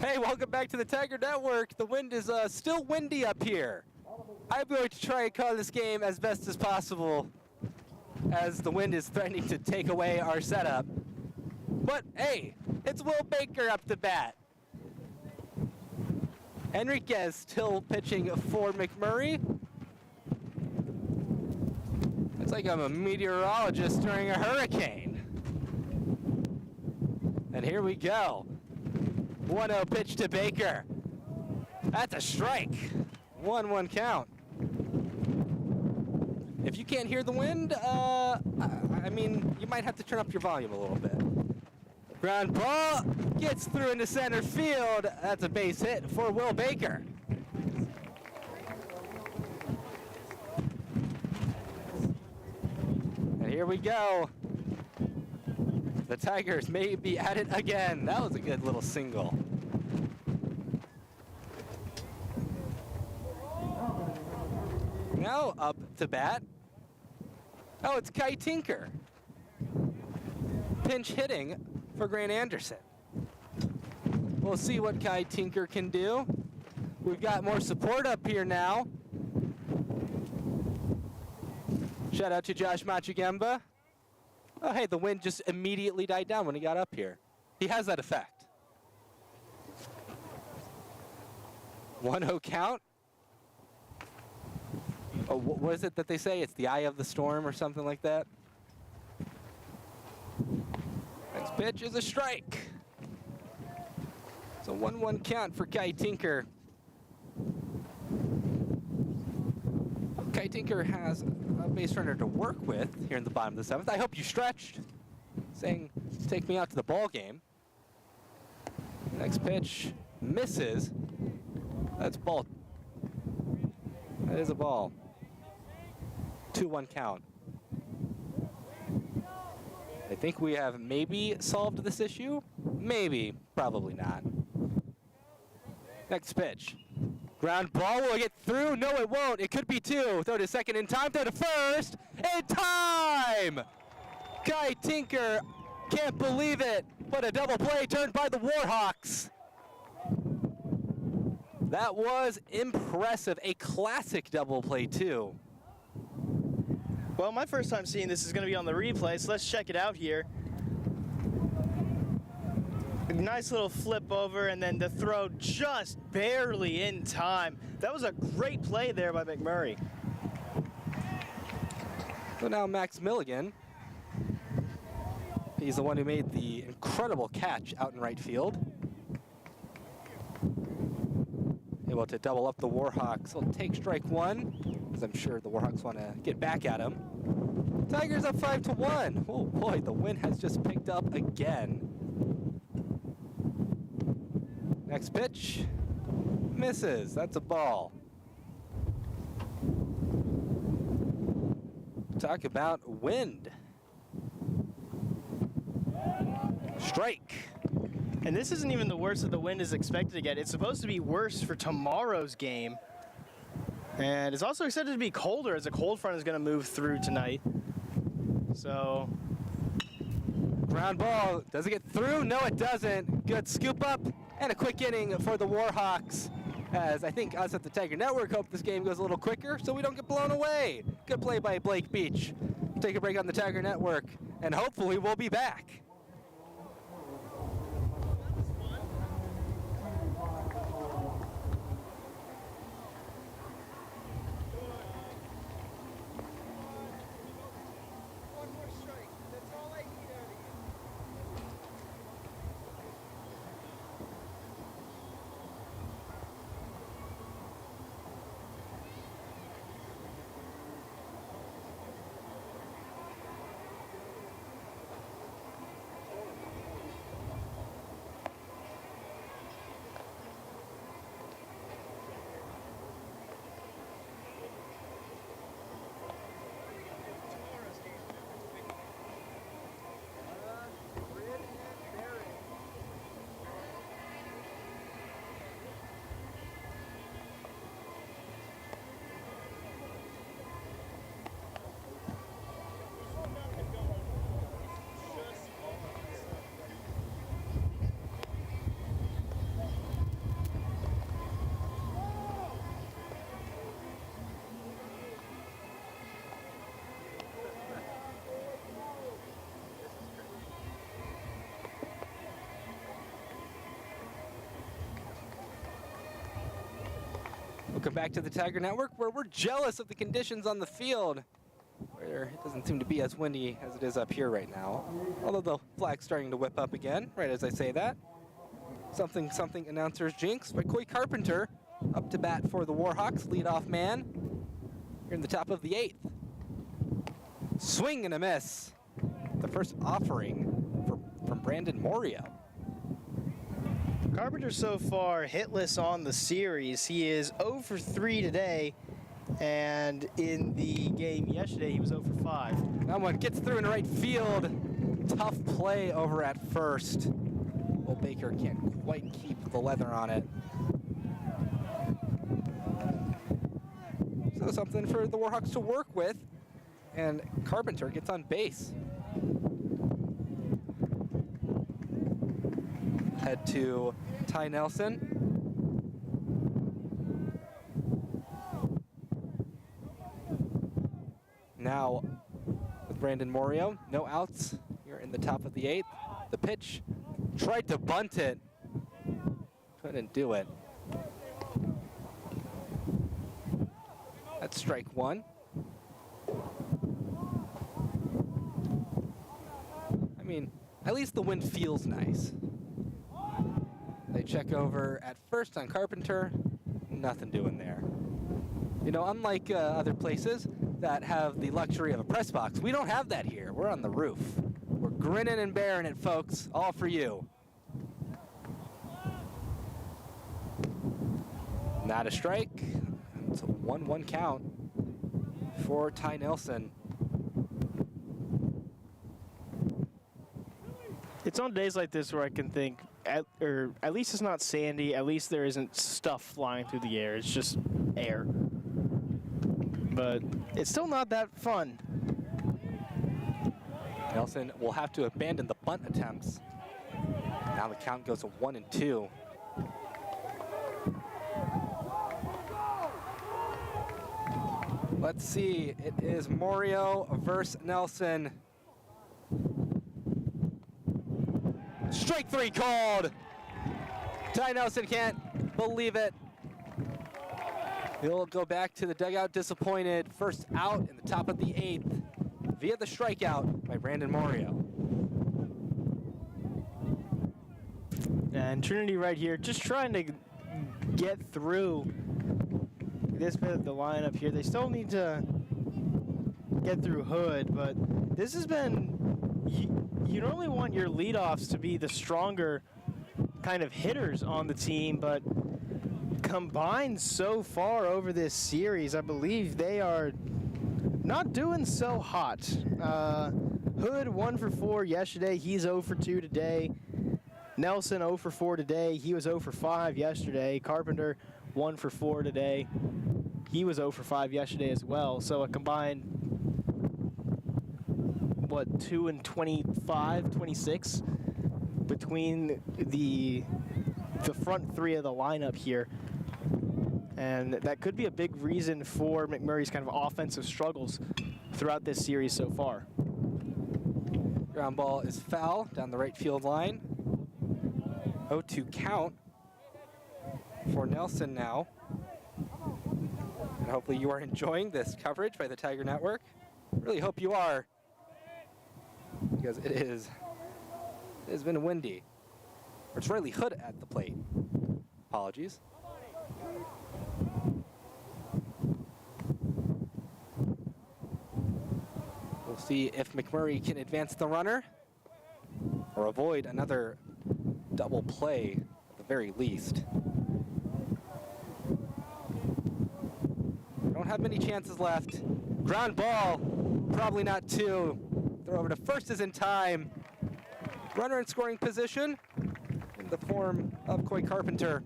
Hey, welcome back to the Tiger Network. The wind is still windy up here. I'm going to try and call this game as best as possible as the wind is threatening to take away our setup. But hey, it's Will Baker up to bat. Enriquez still pitching for McMurray. It's like I'm a meteorologist during a hurricane. And here we go. 1-0 pitch to Baker. That's a strike. 1-1 count. If you can't hear the wind, I mean, you might have to turn up your volume a little bit. Ground ball gets through into center field. That's a base hit for Will Baker. And here we go. The Tigers may be at it again. That was a good little single. Now up to bat. Oh, it's Kai Tinker. Pinch hitting for Grant Anderson. We'll see what Kai Tinker can do. We've got more support up here now. Shout out to Josh Machugemba. Oh, hey, the wind just immediately died down when he got up here. He has that effect. 1-0 count. Oh, what is it that they say? It's the eye of the storm or something like that? Next pitch is a strike. It's a 1-1 count for Kai Tinker. Kai Tinker has a base runner to work with here in the bottom of the 7th. I hope you stretched, saying, take me out to the ball game. Next pitch misses. That's ball. That is a ball. 2-1 count. I think we have maybe solved this issue. Maybe, probably not. Next pitch. Ground ball, will it get through? No, it won't. It could be 2. Throw to second in time, throw to first. In time! Kai Tinker, can't believe it. What a double play turned by the Warhawks. That was impressive. A classic double play, too. Well, my first time seeing this is going to be on the replay, so let's check it out here. A nice little flip over, and then the throw just barely in time. That was a great play there by McMurray. So now Max Milligan. He's the one who made the incredible catch out in right field. Able to double up the Warhawks. He'll take strike one, because I'm sure the Warhawks want to get back at him. Tigers up 5-1. Oh boy, the wind has just picked up again. Next pitch, misses. That's a ball. Talk about wind. Strike. And this isn't even the worst that the wind is expected to get. It's supposed to be worse for tomorrow's game. And it's also expected to be colder, as a cold front is going to move through tonight. So, Ground ball. Does it get through? No, it doesn't. Good scoop up and a quick inning for the Warhawks. As I think us at the Tiger Network hope this game goes a little quicker so we don't get blown away. Good play by Blake Beach. We'll take a break on the Tiger Network, and hopefully we'll be back. Welcome back to the Tiger Network, where we're jealous of the conditions on the field, where it doesn't seem to be as windy as it is up here right now. Although the flag's starting to whip up again, right as I say that. Something announcers jinx. But Coy Carpenter up to bat for the Warhawks, leadoff man. Here in the top of the 8th. Swing and a miss. The first offering from Brandon Morio. Carpenter so far hitless on the series. He is 0 for 3 today, and in the game yesterday he was 0 for 5. That one gets through in right field. Tough play over at first. Will Baker can't quite keep the leather on it. So something for the Warhawks to work with, and Carpenter gets on base. Head to Ty Nelson. Now with Brandon Morio, no outs here in the top of the 8th. The pitch, tried to bunt it, couldn't do it. That's strike one. I mean, at least the wind feels nice. They check over at first on Carpenter, nothing doing there. You know, unlike other places that have the luxury of a press box, we don't have that here. We're on the roof. We're grinning and bearing it, folks, all for you. Not a strike. It's a 1-1 count for Ty Nelson. It's on days like this where I can think, at least it's not sandy, at least there isn't stuff flying through the air, it's just air. But it's still not that fun. Nelson will have to abandon the bunt attempts. Now the count goes to 1-2. Let's see. It is Morio versus Nelson. Strike 3 called. Ty Nelson can't believe it. He'll go back to the dugout disappointed. First out in the top of the 8th via the strikeout by Brandon Morio. And Trinity right here just trying to get through this bit of the lineup here. They still need to get through Hood, but this has been, you normally want your leadoffs to be the stronger kind of hitters on the team, but combined so far over this series, I believe they are not doing so hot. Hood 1 for 4 yesterday. He's 0 for 2 today. Nelson 0 for 4 today. He was 0 for 5 yesterday. Carpenter 1 for 4 today. He was 0 for 5 yesterday as well. So a combined, what, 2 and 25, 26 between the front 3 of the lineup here. And that could be a big reason for McMurry's kind of offensive struggles throughout this series so far. Ground ball is foul down the right field line. 0-2 count for Nelson now. And hopefully you are enjoying this coverage by the Tiger Network. Really hope you are, because it has been windy. Or it's Riley Hood at the plate. Apologies. We'll see if McMurray can advance the runner or avoid another double play at the very least. Don't have many chances left. Ground ball, probably not 2. Throw over to first is in time. Runner in scoring position in the form of Coy Carpenter.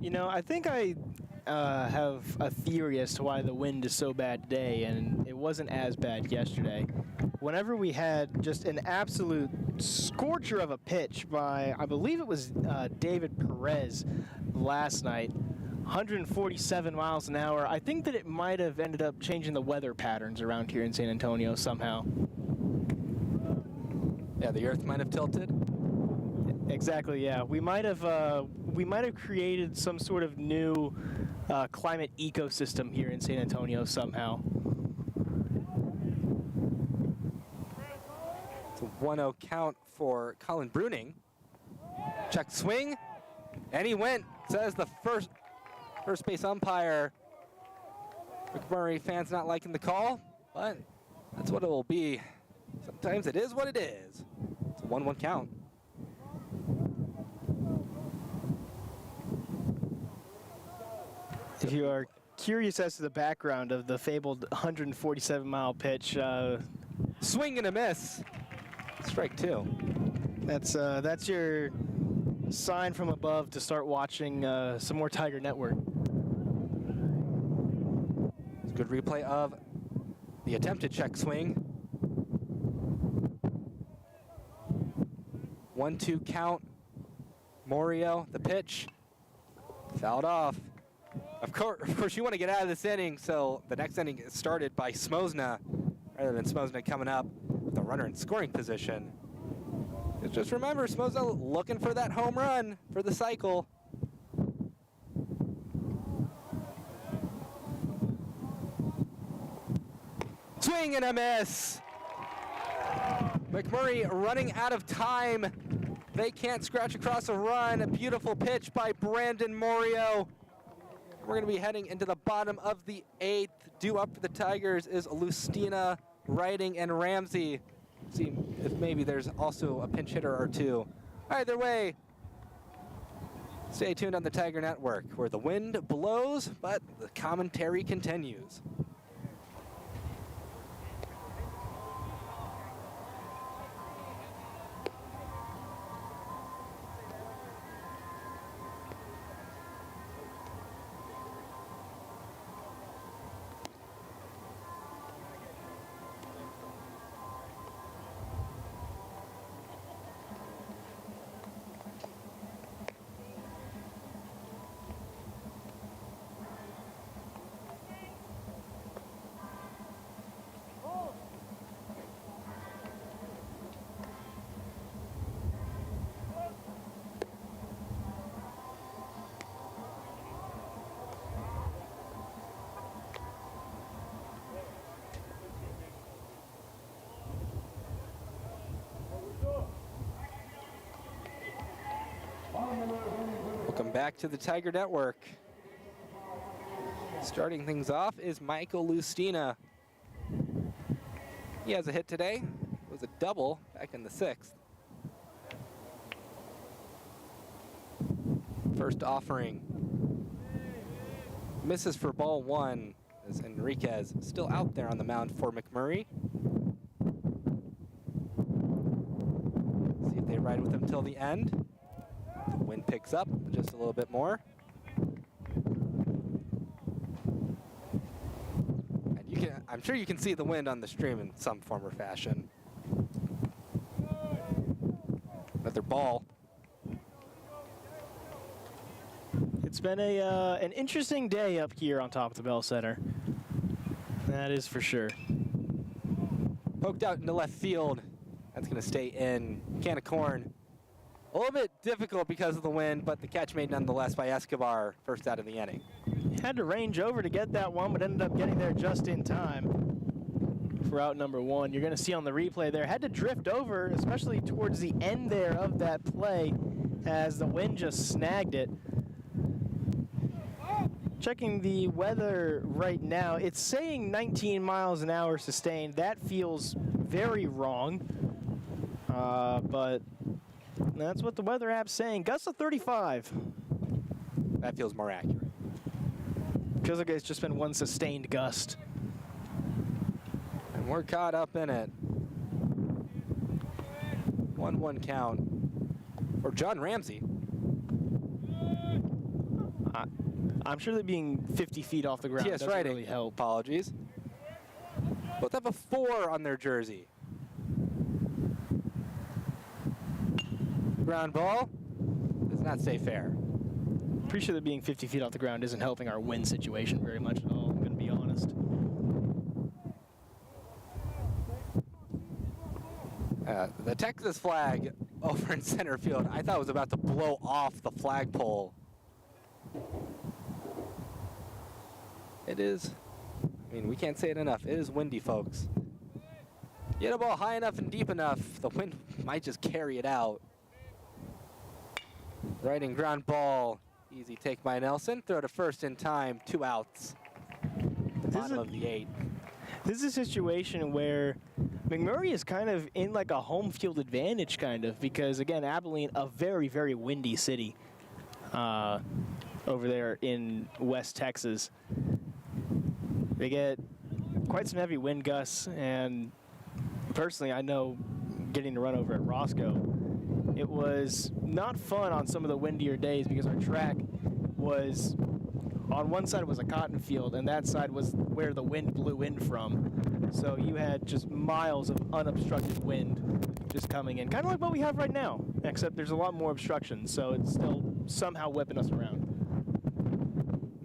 You know, I think I have a theory as to why the wind is so bad today, and it wasn't as bad yesterday. Whenever we had just an absolute scorcher of a pitch by, I believe it was David Perez last night, 147 miles an hour, I think that it might have ended up changing the weather patterns around here in San Antonio somehow. Yeah, the earth might have tilted. Exactly, yeah. We might have created some sort of new climate ecosystem here in San Antonio somehow. It's a 1-0 count for Colin Bruning. Check swing, and he went, says the first base umpire. McMurray fans not liking the call, but that's what it will be. Sometimes it is what it is. It's a 1-1 count. If you are curious as to the background of the fabled 147-mile pitch, Swing and a miss. Strike 2. that's your sign from above to start watching some more Tiger Network. It's a good replay of the attempted check swing. 1-2 count. Morio, the pitch. Fouled off. Of course, you want to get out of this inning, so the next inning is started by Smosna, rather than Smosna coming up with a runner in scoring position. Just remember, Smosna looking for that home run for the cycle. Swing and a miss. McMurray running out of time. They can't scratch across a run. A beautiful pitch by Brandon Morio. We're going to be heading into the bottom of the 8th. Due up for the Tigers is Lustina, Riding, and Ramsey. See if maybe there's also a pinch hitter or two. Either way, stay tuned on the Tiger Network, where the wind blows, but the commentary continues. back to the Tiger Network. Starting things off is Michael Lustina. He has a hit today. It was a double back in the 6th. First offering. Misses for ball 1 as Enriquez still out there on the mound for McMurry. See if they ride with him till the end. The wind picks up just a little bit more. And I'm sure you can see the wind on the stream in some form or fashion. Another ball. It's been an interesting day up here on top of the Bell Center. That is for sure. Poked out into left field. That's going to stay in. Can of corn. A little bit difficult because of the wind, but the catch made nonetheless by Escobar, first out of the inning. Had to range over to get that one, but ended up getting there just in time for out number 1. You're going to see on the replay there, had to drift over, especially towards the end there of that play, as the wind just snagged it. Checking the weather right now, it's saying 19 miles an hour sustained. That feels very wrong, but that's what the weather app's saying. Gusts of 35. That feels more accurate. Feels like it's just been one sustained gust. And we're caught up in it. 1-1 count for John Ramsey. I'm sure that being 50 feet off the ground doesn't really help. Apologies. Both have a 4 on their jersey. Ground ball does not stay fair. Pretty sure that being 50 feet off the ground isn't helping our wind situation very much at all, I'm going to be honest. The Texas flag over in center field, I thought was about to blow off the flagpole. It is, I mean, we can't say it enough. It is windy, folks. You hit a ball high enough and deep enough, the wind might just carry it out. Right in ground ball. Easy take by Nelson. Throw to first in time. 2 outs. Bottom of the 8th. This is a situation where McMurry is kind of in like a home field advantage, kind of, because, again, Abilene, a very, very windy city over there in West Texas. They get quite some heavy wind gusts, and personally, I know getting to run over at Roscoe, it was not fun on some of the windier days because our track was, on one side was a cotton field, and that side was where the wind blew in from. So you had just miles of unobstructed wind just coming in, kind of like what we have right now, except there's a lot more obstruction, so it's still somehow whipping us around.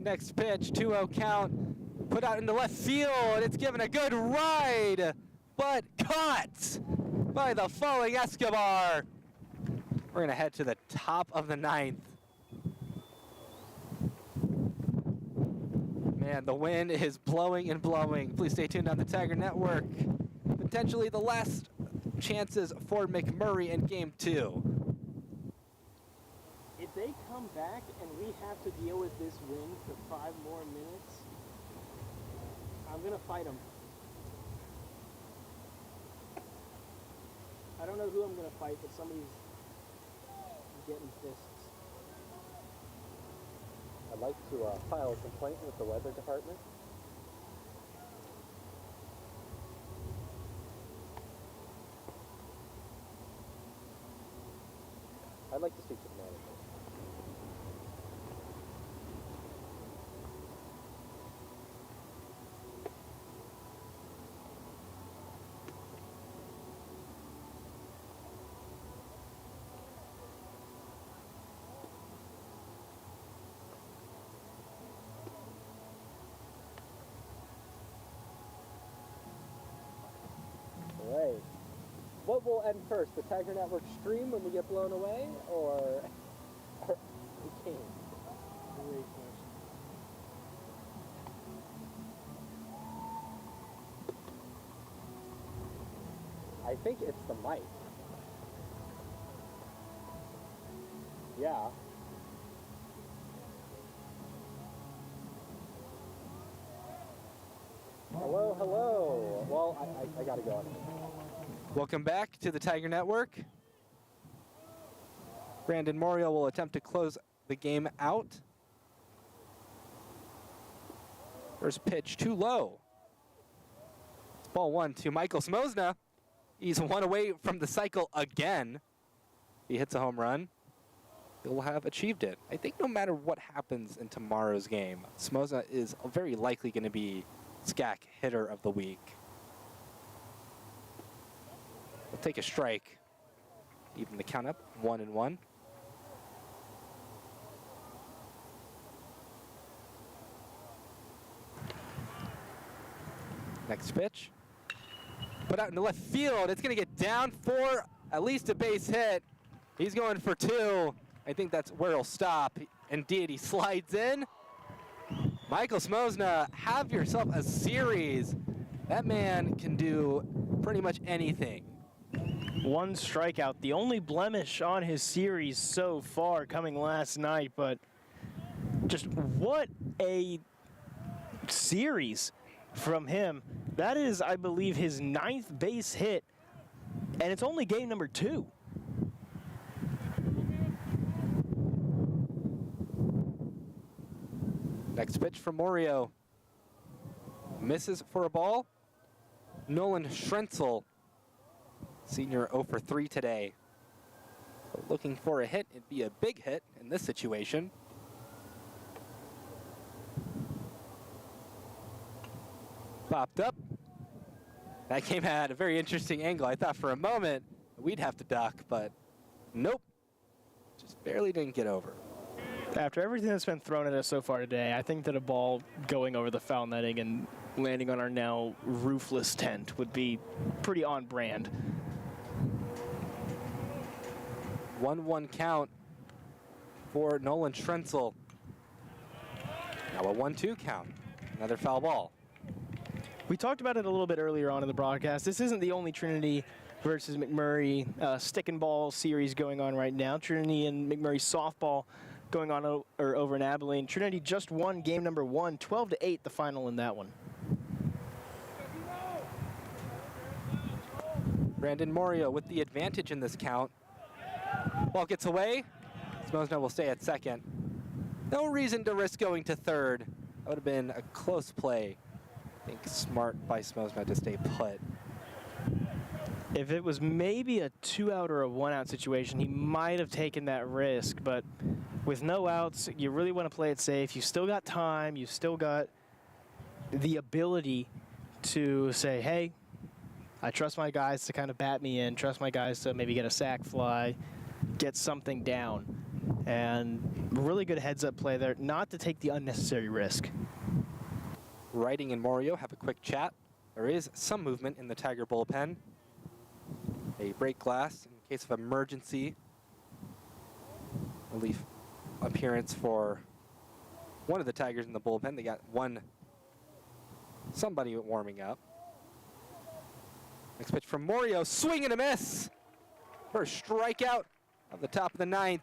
Next pitch, 2-0 count. Put out into left field. It's given a good ride, but caught by the falling Escobar. We're going to head to the top of the 9th. Man, the wind is blowing and blowing. Please stay tuned on the Tiger Network. Potentially the last chances for McMurray in game 2. If they come back and we have to deal with this wind for 5 more minutes, I'm going to fight them. I don't know who I'm going to fight, but somebody's getting fists. I'd like to file a complaint with the weather department. I'd like to speak to the manager. Right. What will end first, the Tiger Network stream when we get blown away, or the game? Great question. I think it's the mic. Yeah. hello. Well, I gotta go on. Welcome back to the Tiger Network. Brandon Morio will attempt to close the game out. First pitch too low. It's ball one to Michael Smosna. He's one away from the cycle again. He hits a home run. He'll have achieved it. I think no matter what happens in tomorrow's game, Smosna is very likely going to be SCAC hitter of the week. We'll take a strike. Even the count up, 1-1. Next pitch. Put out into left field. It's going to get down for at least a base hit. He's going for two. I think that's where he'll stop. Indeed, he slides in. Michael Smosna, have yourself a series. That man can do pretty much anything. One strikeout, the only blemish on his series so far coming last night, but just what a series from him. That is, I believe, his 9th base hit, and it's only game number 2. Next pitch from Morio. Misses for a ball. Nolan Schrenzel, senior 0 for 3 today. So looking for a hit, it'd be a big hit in this situation. Popped up. That came at a very interesting angle. I thought for a moment we'd have to duck, but nope. Just barely didn't get over. After everything that's been thrown at us so far today, I think that a ball going over the foul netting and landing on our now roofless tent would be pretty on brand. 1-1 count for Nolan Schrenzel. Now a 1-2 count. Another foul ball. We talked about it a little bit earlier on in the broadcast. This isn't the only Trinity versus McMurry stick and ball series going on right now. Trinity and McMurry softball going on over in Abilene. Trinity just won game number 1, 12-8, the final in that one. Brandon Morio with the advantage in this count. Ball gets away. Smosna will stay at second. No reason to risk going to third. That would have been a close play. I think smart by Smosna to stay put. If it was maybe a 2-out or a 1-out situation, he might have taken that risk, but with no outs, you really want to play it safe. You still got time. You still got the ability to say, hey, I trust my guys to kind of bat me in, trust my guys to maybe get a sac fly, get something down. And really good heads-up play there, not to take the unnecessary risk. Writing and Morio have a quick chat. There is some movement in the Tiger bullpen. A break glass in case of emergency. Relief appearance for one of the Tigers in the bullpen. They got somebody warming up. Next pitch from Morio, swing and a miss. First strikeout of the top of the 9th.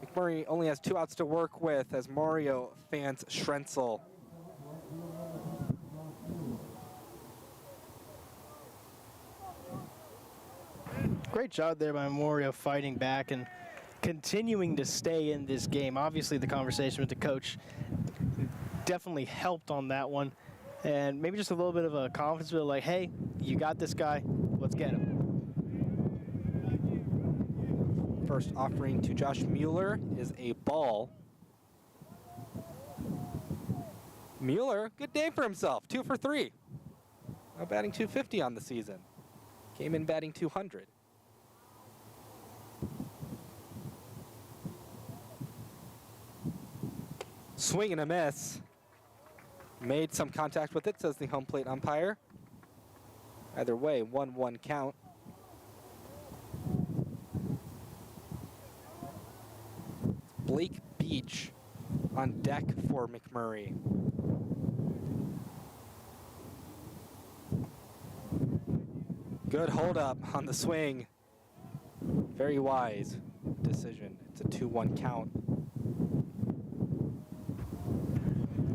McMurry only has 2 outs to work with as Morio fans Schrenzel. Great job there by Morio fighting back and continuing to stay in this game. Obviously, the conversation with the coach definitely helped on that one. And maybe just a little bit of a confidence, but like, hey, you got this guy, let's get him. First offering to Josh Mueller is a ball. Mueller, good day for himself, 2 for 3. Now batting 250 on the season. Came in batting 200. Swing and a miss. Made some contact with it, says the home plate umpire. Either way, 1-1 count. Blake Beach on deck for McMurry. Good hold up on the swing. Very wise decision. It's a 2-1 count.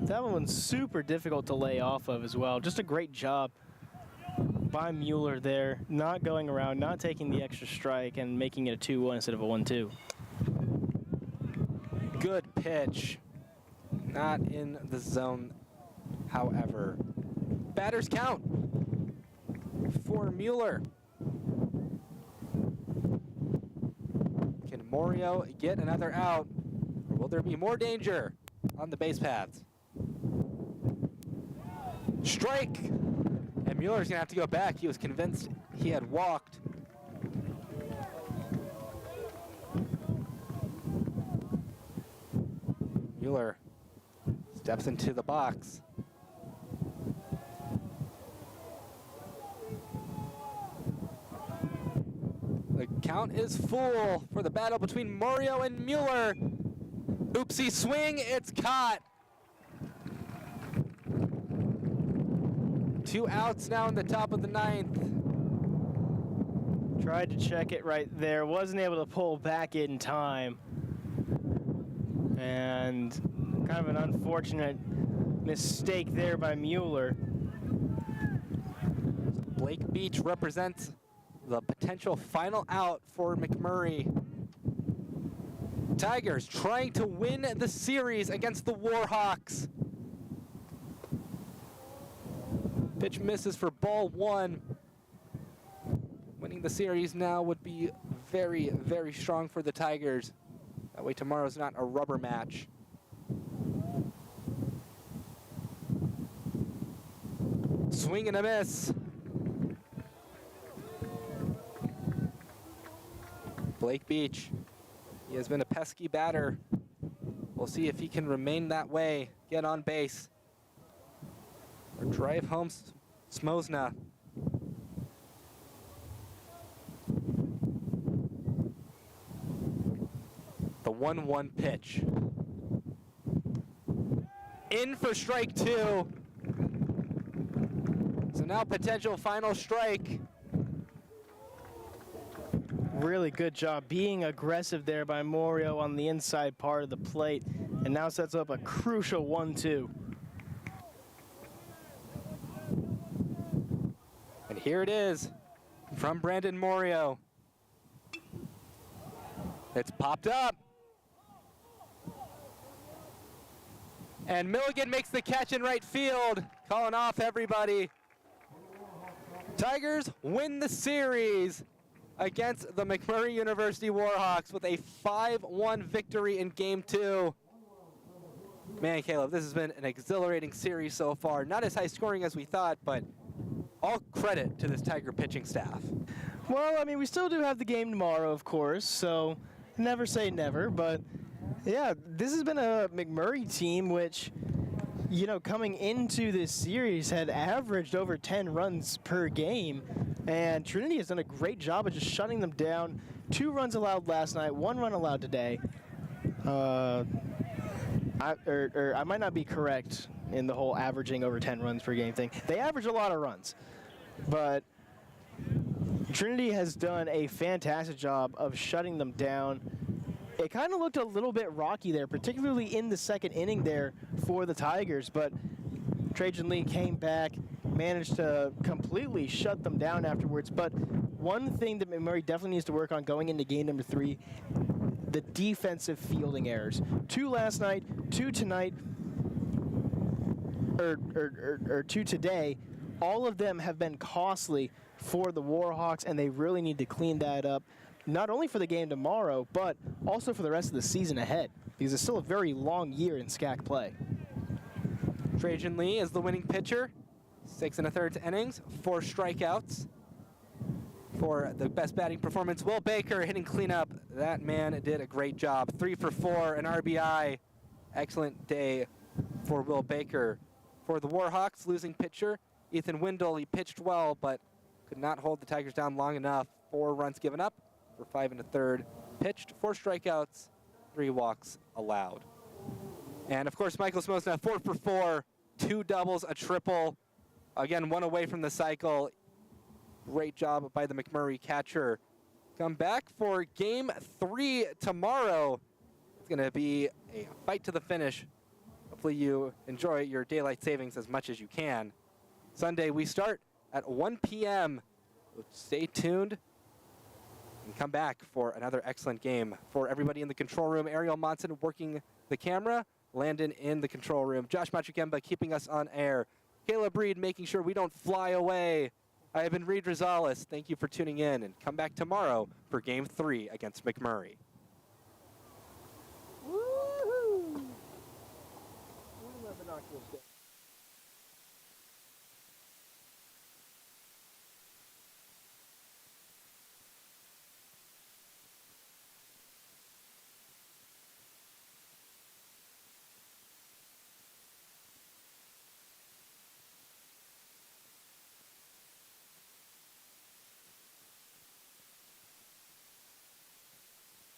That one's super difficult to lay off of as well. Just a great job by Mueller there, not going around, not taking the extra strike, and making it a 2-1 instead of a 1-2. Good pitch. Not in the zone, however. Batters count for Mueller. Can Morio get another out, or will there be more danger on the base paths? Strike! And Mueller's gonna have to go back. He was convinced he had walked. Mueller steps into the box. The count is full for the battle between Morio and Mueller. Oopsie swing, it's caught. 2 outs now in the top of the 9th. Tried to check it right there, wasn't able to pull back in time. And kind of an unfortunate mistake there by Mueller. Blake Beach represents the potential final out for McMurray. Tigers trying to win the series against the Warhawks. Pitch misses for ball 1. Winning the series now would be very, very strong for the Tigers. That way tomorrow's not a rubber match. Swing and a miss. Blake Beach, he has been a pesky batter. We'll see if he can remain that way, get on base, or drive home Smosna. The 1-1 pitch. In for strike 2. So now potential final strike. Really good job being aggressive there by Morio on the inside part of the plate, and now sets up a crucial 1-2. And here it is from Brandon Morio. It's popped up. And Milligan makes the catch in right field, calling off everybody. Tigers win the series against the McMurry University Warhawks with a 5-1 victory in Game 2. Man, Caleb, this has been an exhilarating series so far. Not as high scoring as we thought, but all credit to this Tiger pitching staff. Well, I mean, we still do have the game tomorrow, of course, so never say never, but yeah, this has been a McMurry team which, you know, coming into this series had averaged over 10 runs per game, and Trinity has done a great job of just shutting them down. 2 runs allowed last night, 1 run allowed today. I might not be correct in the whole averaging over 10 runs per game thing. They average a lot of runs, but Trinity has done a fantastic job of shutting them down. It kind of looked a little bit rocky there, particularly in the second inning there for the Tigers, but Trajan Lee came back, managed to completely shut them down afterwards. But one thing that McMurray definitely needs to work on going into game number 3, the defensive fielding errors. 2 last night, 2 tonight, or 2 today. All of them have been costly for the Warhawks, and they really need to clean that up, not only for the game tomorrow, but also for the rest of the season ahead, because it's still a very long year in SCAC play. Trajan Lee is the winning pitcher. 6 1/3 innings, 4 strikeouts. For the best batting performance, Will Baker hitting cleanup. That man did a great job. 3 for 4, an RBI. Excellent day for Will Baker. For the Warhawks, losing pitcher, Ethan Windle, he pitched well, but could not hold the Tigers down long enough. 4 runs given up for 5 1/3 pitched, 4 strikeouts, 3 walks allowed. And of course, Michael Smosna, 4 for 4, 2 doubles, a triple. Again, 1 away from the cycle. Great job by the McMurray catcher. Come back for game 3 tomorrow. It's going to be a fight to the finish. Hopefully hopefully you enjoy your daylight savings as much as you can. Sunday, we start at 1 p.m. Stay tuned and come back for another excellent game. For everybody in the control room, Ariel Monson working the camera, Landon in the control room, Josh Machukemba keeping us on air, Caleb Reed making sure we don't fly away. I have been Reed Rosales. Thank you for tuning in, and come back tomorrow for Game 3 against McMurry. Woohoo! Where did my binoculars go?